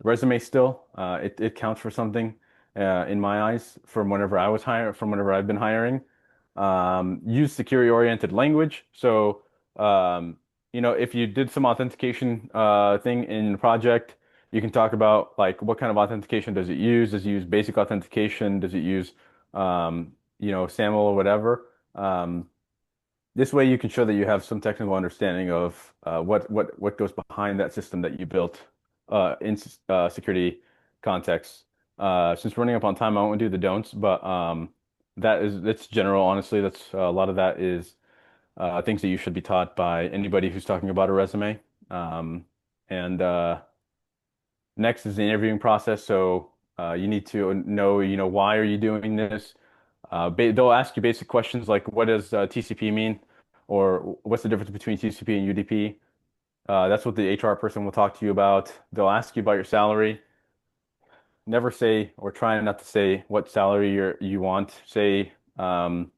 resume still. It counts for something in my eyes from whenever I've been hiring. Use security-oriented language. So, if you did some authentication thing in the project, you can talk about like what kind of authentication does it use? Does it use basic authentication? Does it use SAML or whatever? This way, you can show that you have some technical understanding of what goes behind that system that you built in security context. Since we're running up on time, I won't do the don'ts, but that's general. Honestly, that's a lot of that is things that you should be taught by anybody who's talking about a resume. And Next is the interviewing process. So you need to know, why are you doing this? They'll ask you basic questions like, what does TCP mean? Or what's the difference between TCP and UDP? That's what the HR person will talk to you about. They'll ask you about your salary. Never say, or try not to say what salary you want. Say, do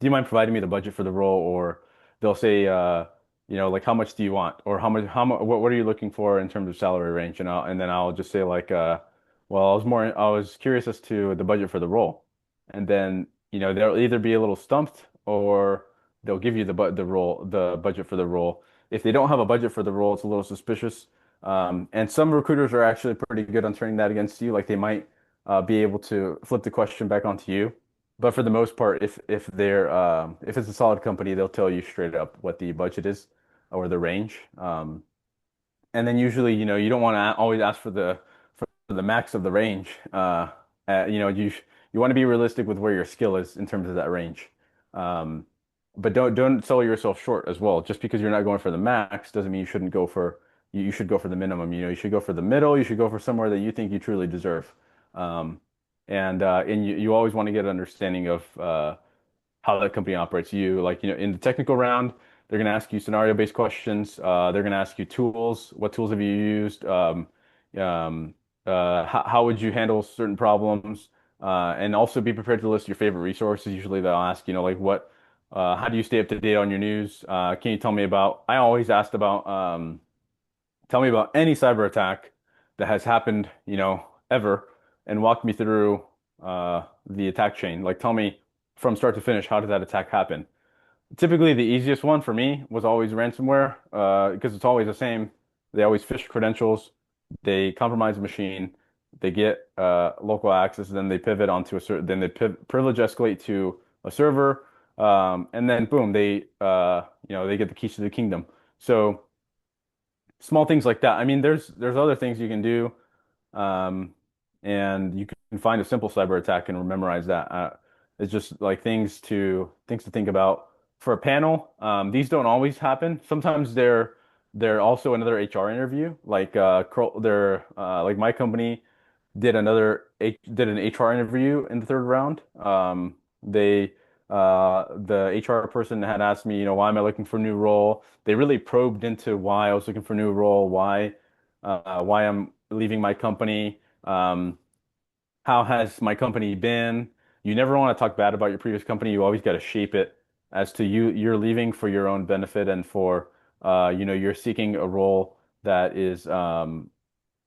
you mind providing me the budget for the role? Or they'll say, like, how much do you want? Or how much, what are you looking for in terms of salary range? And then I'll just say like, well, I was curious as to the budget for the role. And then, they'll either be a little stumped or they'll give you the budget for the role. If they don't have a budget for the role, it's a little suspicious. And some recruiters are actually pretty good on turning that against you. Like they might be able to flip the question back onto you. But for the most part, if it's a solid company, they'll tell you straight up what the budget is or the range. And then usually, you don't want to always ask for the max of the range. You want to be realistic with where your skill is in terms of that range. Um, but don't sell yourself short as well. Just because you're not going for the max doesn't mean you should go for the minimum. You should go for the middle. You should go for somewhere that you think you truly deserve. Um, and you always want to get an understanding of how that company operates. In the technical round, they're going to ask you scenario-based questions. They're going to ask you tools. What tools have you used? Um, how would you handle certain problems? And also be prepared to list your favorite resources. Usually they'll ask, how do you stay up to date on your news? Can you tell me about, I always asked about, tell me about any cyber attack that has happened, ever, and walk me through the attack chain. Like, tell me from start to finish, how did that attack happen? Typically, the easiest one for me was always ransomware, because it's always the same. They always phish credentials, they compromise the machine, they get local access, then they pivot onto then they privilege escalate to a server, and then boom, they get the keys to the kingdom. So small things like that. I mean, there's other things you can do, um, and you can find a simple cyber attack and memorize that. It's just like things to think about. For a panel, these don't always happen. Sometimes they're also another HR interview. Like my company did an HR interview in the third round. The HR person had asked me, why am I looking for a new role? They really probed into why I was looking for a new role, why I'm leaving my company. How has my company been? You never want to talk bad about your previous company. You always got to shape it as to you're leaving for your own benefit and you're seeking a role that is, it's going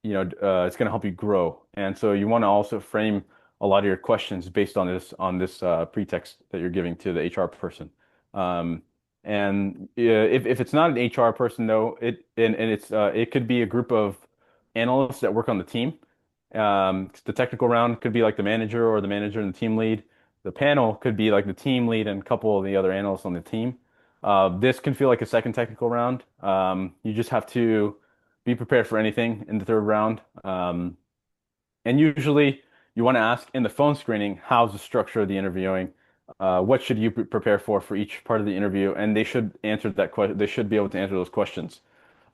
to help you grow. And so you want to also frame a lot of your questions based on this pretext that you're giving to the HR person. Um, and if it's not an HR person though, it could be a group of analysts that work on the team. The technical round could be like the manager or the manager and the team lead. The panel could be like the team lead and a couple of the other analysts on the team. This can feel like a second technical round. You just have to be prepared for anything in the third round. And usually you want to ask in the phone screening, how's the structure of the interviewing? What should you prepare for each part of the interview? And they should answer that question. They should be able to answer those questions.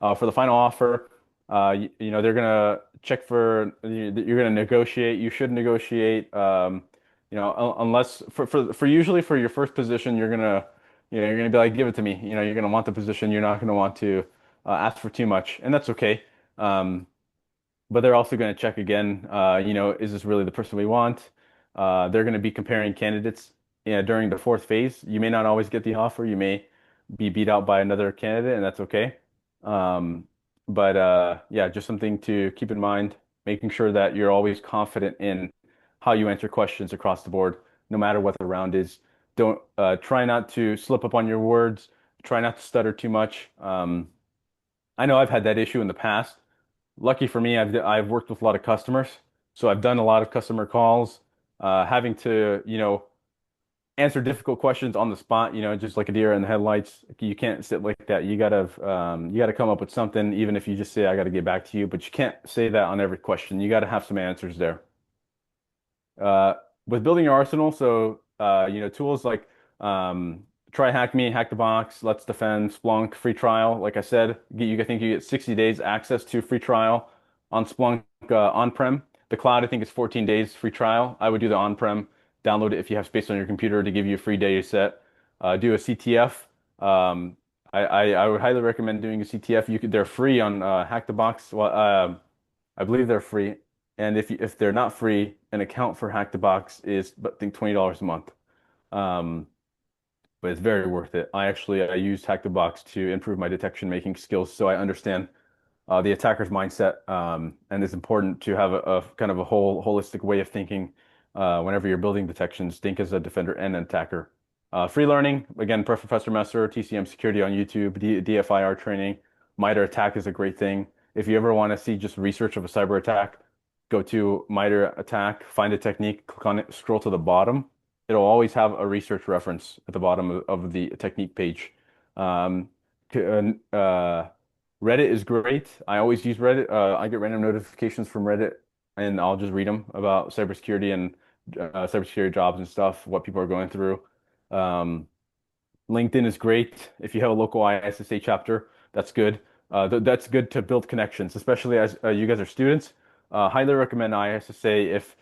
For the final offer, they're gonna check you're gonna negotiate. You should negotiate. Unless for usually for your first position, you're gonna be like, give it to me. You're gonna want the position. You're not gonna want to ask for too much, and that's okay. Um, but they're also going to check again, is this really the person we want? They're going to be comparing candidates, during the fourth phase. You may not always get the offer. You may be beat out by another candidate, and that's okay. Um, but yeah, just something to keep in mind, making sure that you're always confident in how you answer questions across the board, no matter what the round is. Don't try not to slip up on your words. Try not to stutter too much. I know I've had that issue in the past. Lucky for me, I've worked with a lot of customers, so I've done a lot of customer calls, having to, answer difficult questions on the spot, just like a deer in the headlights. You can't sit like that. You gotta come up with something, even if you just say, I gotta get back to you, but you can't say that on every question. You gotta have some answers there. Uh, with building your arsenal, so tools like try hack me, hack the box, let's defend, Splunk, free trial. Like I said, I think you get 60 days access to free trial on Splunk on-prem. The cloud, I think, is 14 days free trial. I would do the on-prem. Download it if you have space on your computer to give you a free data set. Do a CTF. Um, I would highly recommend doing a CTF. They're free on Hack the Box. Well, I believe they're free. And if they're not free, an account for Hack the Box is I think $20 a month. Um, but it's very worth it. I used Hack the Box to improve my detection making skills, so I understand the attacker's mindset, and it's important to have a kind of a holistic way of thinking whenever you're building detections. Think as a defender and an attacker. Free learning, again, Professor Messer, TCM Security on YouTube, DFIR training. MITRE ATT&CK is a great thing. If you ever want to see just research of a cyber attack, go to MITRE ATT&CK, find a technique, click on it, scroll to the bottom. It'll always have a research reference at the bottom of the technique page. Um, Reddit is great. I always use Reddit. I get random notifications from Reddit, and I'll just read them about cybersecurity and cybersecurity jobs and stuff, what people are going through. Um, LinkedIn is great. If you have a local ISSA chapter, that's good. That's good to build connections, especially as you guys are students. Highly recommend ISSA if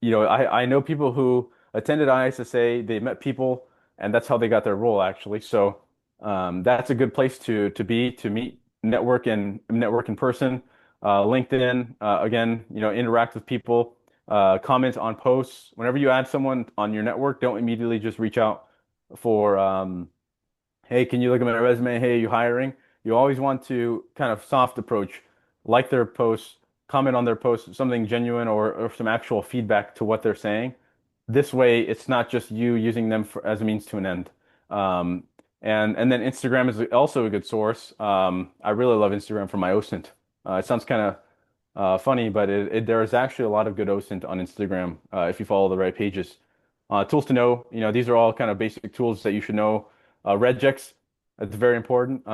I know people who attended ISSA, they met people, and that's how they got their role actually. So that's a good place to be to meet, network in person. LinkedIn, again, interact with people, comment on posts. Whenever you add someone on your network, don't immediately just reach out for hey, can you look at my resume? Hey, you hiring? You always want to kind of soft approach, like their posts, comment on their posts, something genuine or some actual feedback to what they're saying. This way, it's not just you using them as a means to an end. Um, and then Instagram is also a good source. I really love Instagram for my OSINT. It sounds kind of funny, but there is actually a lot of good OSINT on Instagram if you follow the right pages. Tools to know, these are all kind of basic tools that you should know. Regex, that's very important.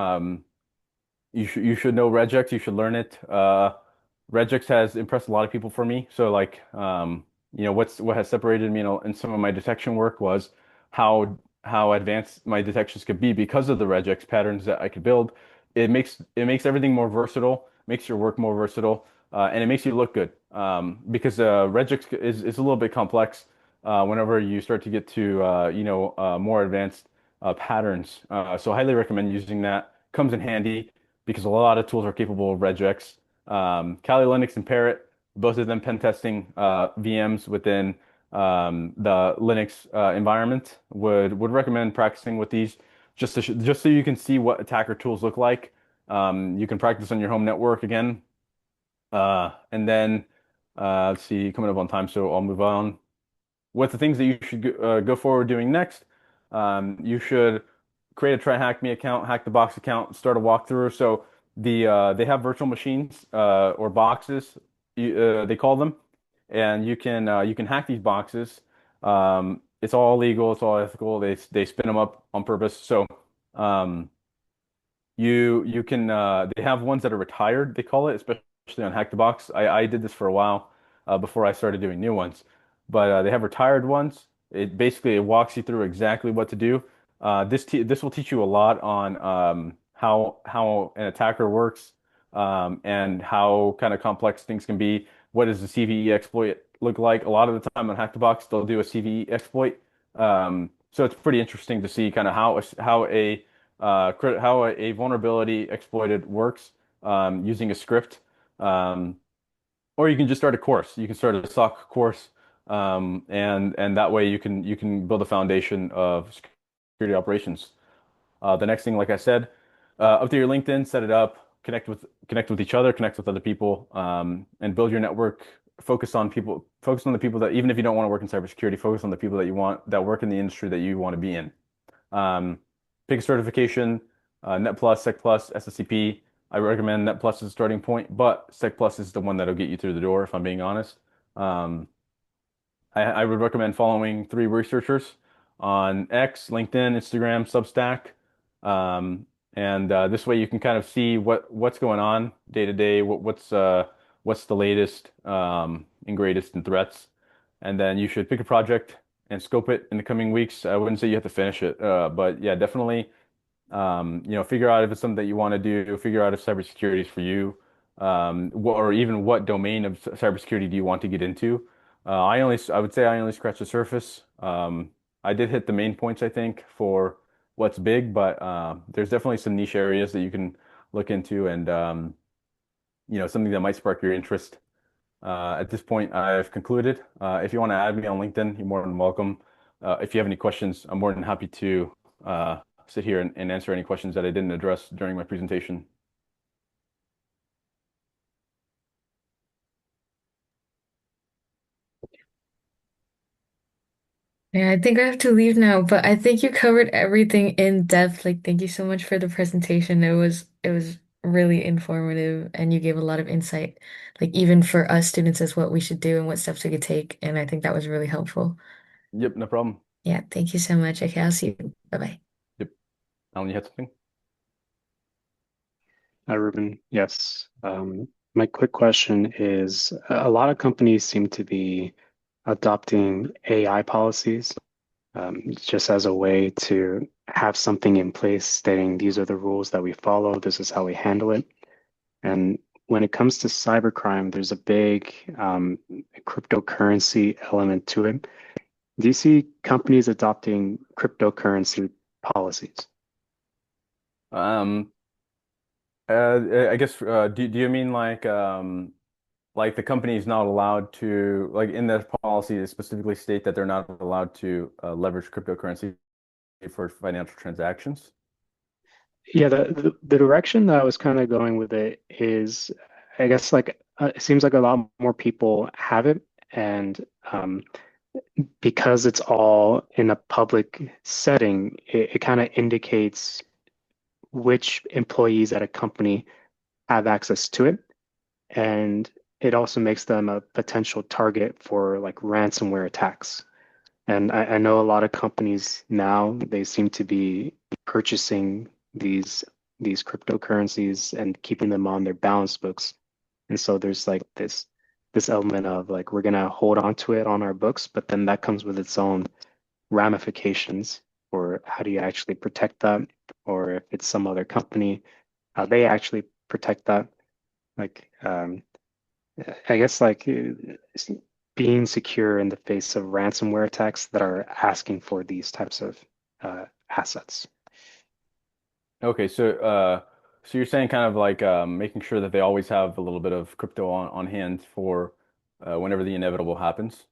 You should know regex. You should learn it. Regex has impressed a lot of people for me. So like, what has separated me in some of my detection work was how advanced my detections could be because of the regex patterns that I could build. It makes everything more versatile, makes your work more versatile, and it makes you look good. Because regex is a little bit complex. Whenever you start to get to more advanced patterns. So I highly recommend using that. Comes in handy because a lot of tools are capable of regex. Kali Linux and Parrot, both of them pen testing VMs within the Linux environment. Would recommend practicing with these just so you can see what attacker tools look like. You can practice on your home network again. And then let's see, coming up on time, so I'll move on. What the things that you should go forward doing next. You should create a Try Hack Me account, Hack the Box account, start a walkthrough. So they have virtual machines or boxes, they call them, and you can hack these boxes. It's all legal, it's all ethical. They spin them up on purpose. So um, you can they have ones that are retired, they call it, especially on Hack the Box. I did this for a while before I started doing new ones. But they have retired ones. It walks you through exactly what to do. This will teach you a lot on how an attacker works and how kind of complex things can be. What does the CVE exploit look like? A lot of the time on Hack the Box, they'll do a CVE exploit. So it's pretty interesting to see kind of how a vulnerability exploited works using a script. Um, or you can just start a course. You can start a SOC course, and that way you can build a foundation of security operations. The next thing, like I said, update your LinkedIn, set it up, connect with each other, connect with other people, and build your network. Focus on the people that even if you don't want to work in cybersecurity, focus on the people that work in the industry that you want to be in. Um, Pick a certification, Net Plus, Sec Plus, SSCP. I recommend Net Plus as a starting point, but Sec Plus is the one that'll get you through the door, if I'm being honest. Um, I would recommend following three researchers on X, LinkedIn, Instagram, Substack. And this way you can kind of see what's going on day to day, what's the latest and greatest in threats. And then you should pick a project and scope it in the coming weeks. I wouldn't say you have to finish it, but yeah, definitely figure out if it's something that you want to do, figure out if cybersecurity is for you, or even what domain of cybersecurity do you want to get into. I would say I only scratched the surface. I did hit the main points, I think, for what's big, but there's definitely some niche areas that you can look into, and something that might spark your interest. At this point, I've concluded. If you want to add me on LinkedIn, you're more than welcome. If you have any questions, I'm more than happy to sit here and answer any questions that I didn't address during my presentation. Yeah, I think I have to leave now, but I think you covered everything in depth. Like, thank you so much for the presentation. It was really informative and you gave a lot of insight, like even for us students as what we should do and what steps we could take. And I think that was really helpful. Yep, no problem. Yeah, thank you so much. Okay, I'll see you. Bye-bye. Yep. Alan, you had something? Hi, Ruben. Yes. My quick question is, a lot of companies seem to be adopting AI policies, just as a way to have something in place stating these are the rules that we follow, this is how we handle it. And when it comes to cybercrime, there's a big cryptocurrency element to it. Do you see companies adopting cryptocurrency policies? Um, I guess do you mean like the company is not allowed to like in their policy they specifically state that they're not allowed to leverage cryptocurrency for financial transactions? Yeah, the direction that I was kind of going with it is, I guess like it seems like a lot more people have it, and because it's all in a public setting, it kind of indicates which employees at a company have access to it, and it also makes them a potential target for like ransomware attacks. And I know a lot of companies now, they seem to be purchasing these these cryptocurrencies and keeping them on their balance books. And so there's like this element of like we're gonna hold on to it on our books, but then that comes with its own ramifications for how do you actually protect that, or if it's some other company, how they actually protect that. Like I guess like being secure in the face of ransomware attacks that are asking for these types of assets. Okay, so you're saying kind of like making sure that they always have a little bit of crypto on hand for whenever the inevitable happens.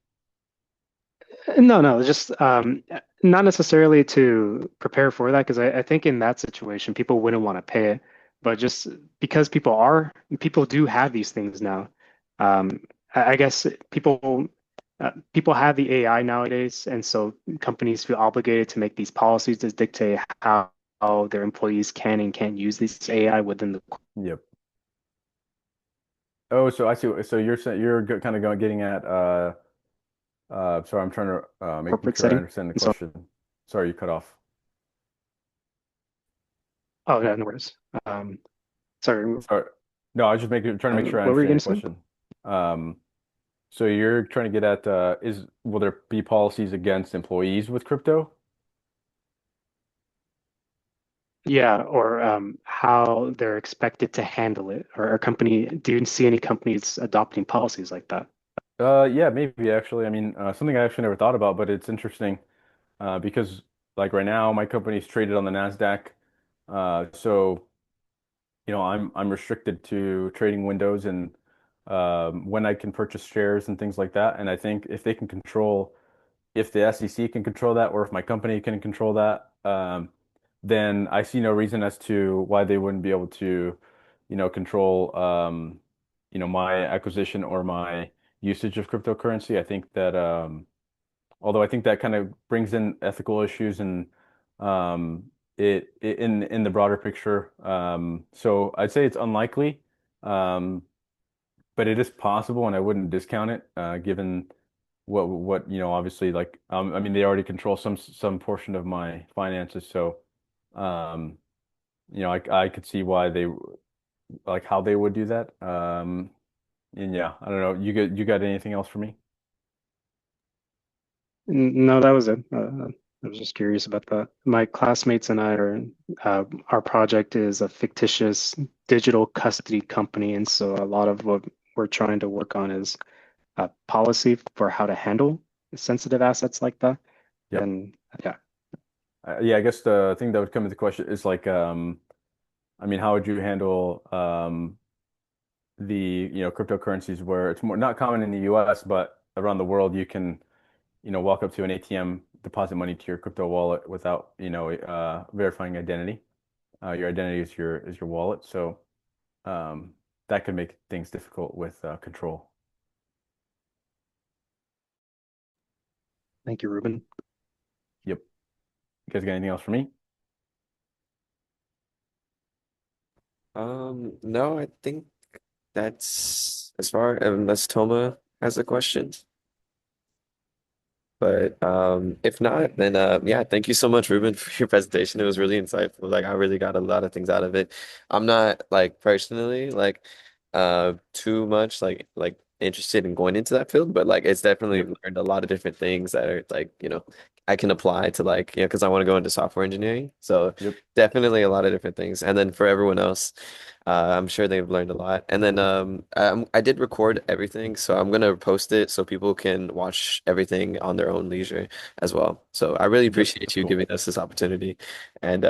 No, just not necessarily to prepare for that, because I think in that situation people wouldn't want to pay it, but just because people do have these things now. I guess people have the AI nowadays, and so companies feel obligated to make these policies to dictate how their employees can and can't use this AI within the Yep. Oh, so I see. So you're saying you're kind of going getting at sorry, I'm trying to making corporate sure I setting. understand the And so, question. Sorry, you cut off. oh, no, no worries. Um, sorry, Sorry. No, I was just trying to make sure I what were you understand going your to say? question. Um, so you're trying to get at is will there be policies against employees with crypto? Yeah, or how they're expected to handle it, or do you see any companies adopting policies like that? Yeah, maybe actually. I mean, something I actually never thought about, but it's interesting because like right now my company's traded on the Nasdaq. So I'm restricted to trading windows and when I can purchase shares and things like that. And I think if the SEC can control that, or if my company can control that, then I see no reason as to why they wouldn't be able to, control, my acquisition or my usage of cryptocurrency. I think that, although I think that kind of brings in ethical issues and in the broader picture. So I'd say it's unlikely, um, but it is possible, and I wouldn't discount it, given what obviously like I mean they already control some portion of my finances, so um, I could see why they like how they would do that. And yeah, I don't know. You got anything else for me? No, that was it. I was just curious about that. My classmates and I our project is a fictitious digital custody company, and so a lot of what we're trying to work on is policy for how to handle sensitive assets like that, Yep. then yeah. Yeah, I guess the thing that would come into question is like, I mean, how would you handle the, cryptocurrencies where it's more not common in the US, but around the world you can, walk up to an ATM, deposit money to your crypto wallet without, verifying identity. Your identity is your wallet, so um, that could make things difficult with control. Thank you, Ruben. Yep. You guys got anything else for me? No, I think that's as far unless Toma has a question. But if not, then yeah, thank you so much, Ruben, for your presentation. It was really insightful. Like I really got a lot of things out of it. I'm not like personally like too much like interested in going into that field, but like it's definitely Yep. learned a lot of different things that are like, I can apply to like, because I want to go into software engineering. So Yep. definitely a lot of different things. And then for everyone else, I'm sure they've learned a lot. And then I did record everything, so I'm gonna post it so people can watch everything on their own leisure as well. So I really Yep. appreciate That's you cool. giving us this opportunity. And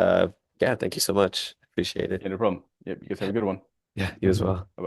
yeah, thank you so much. Appreciate it. Yeah, no problem. Yep. You guys have a good one. Yeah, you as well. Bye.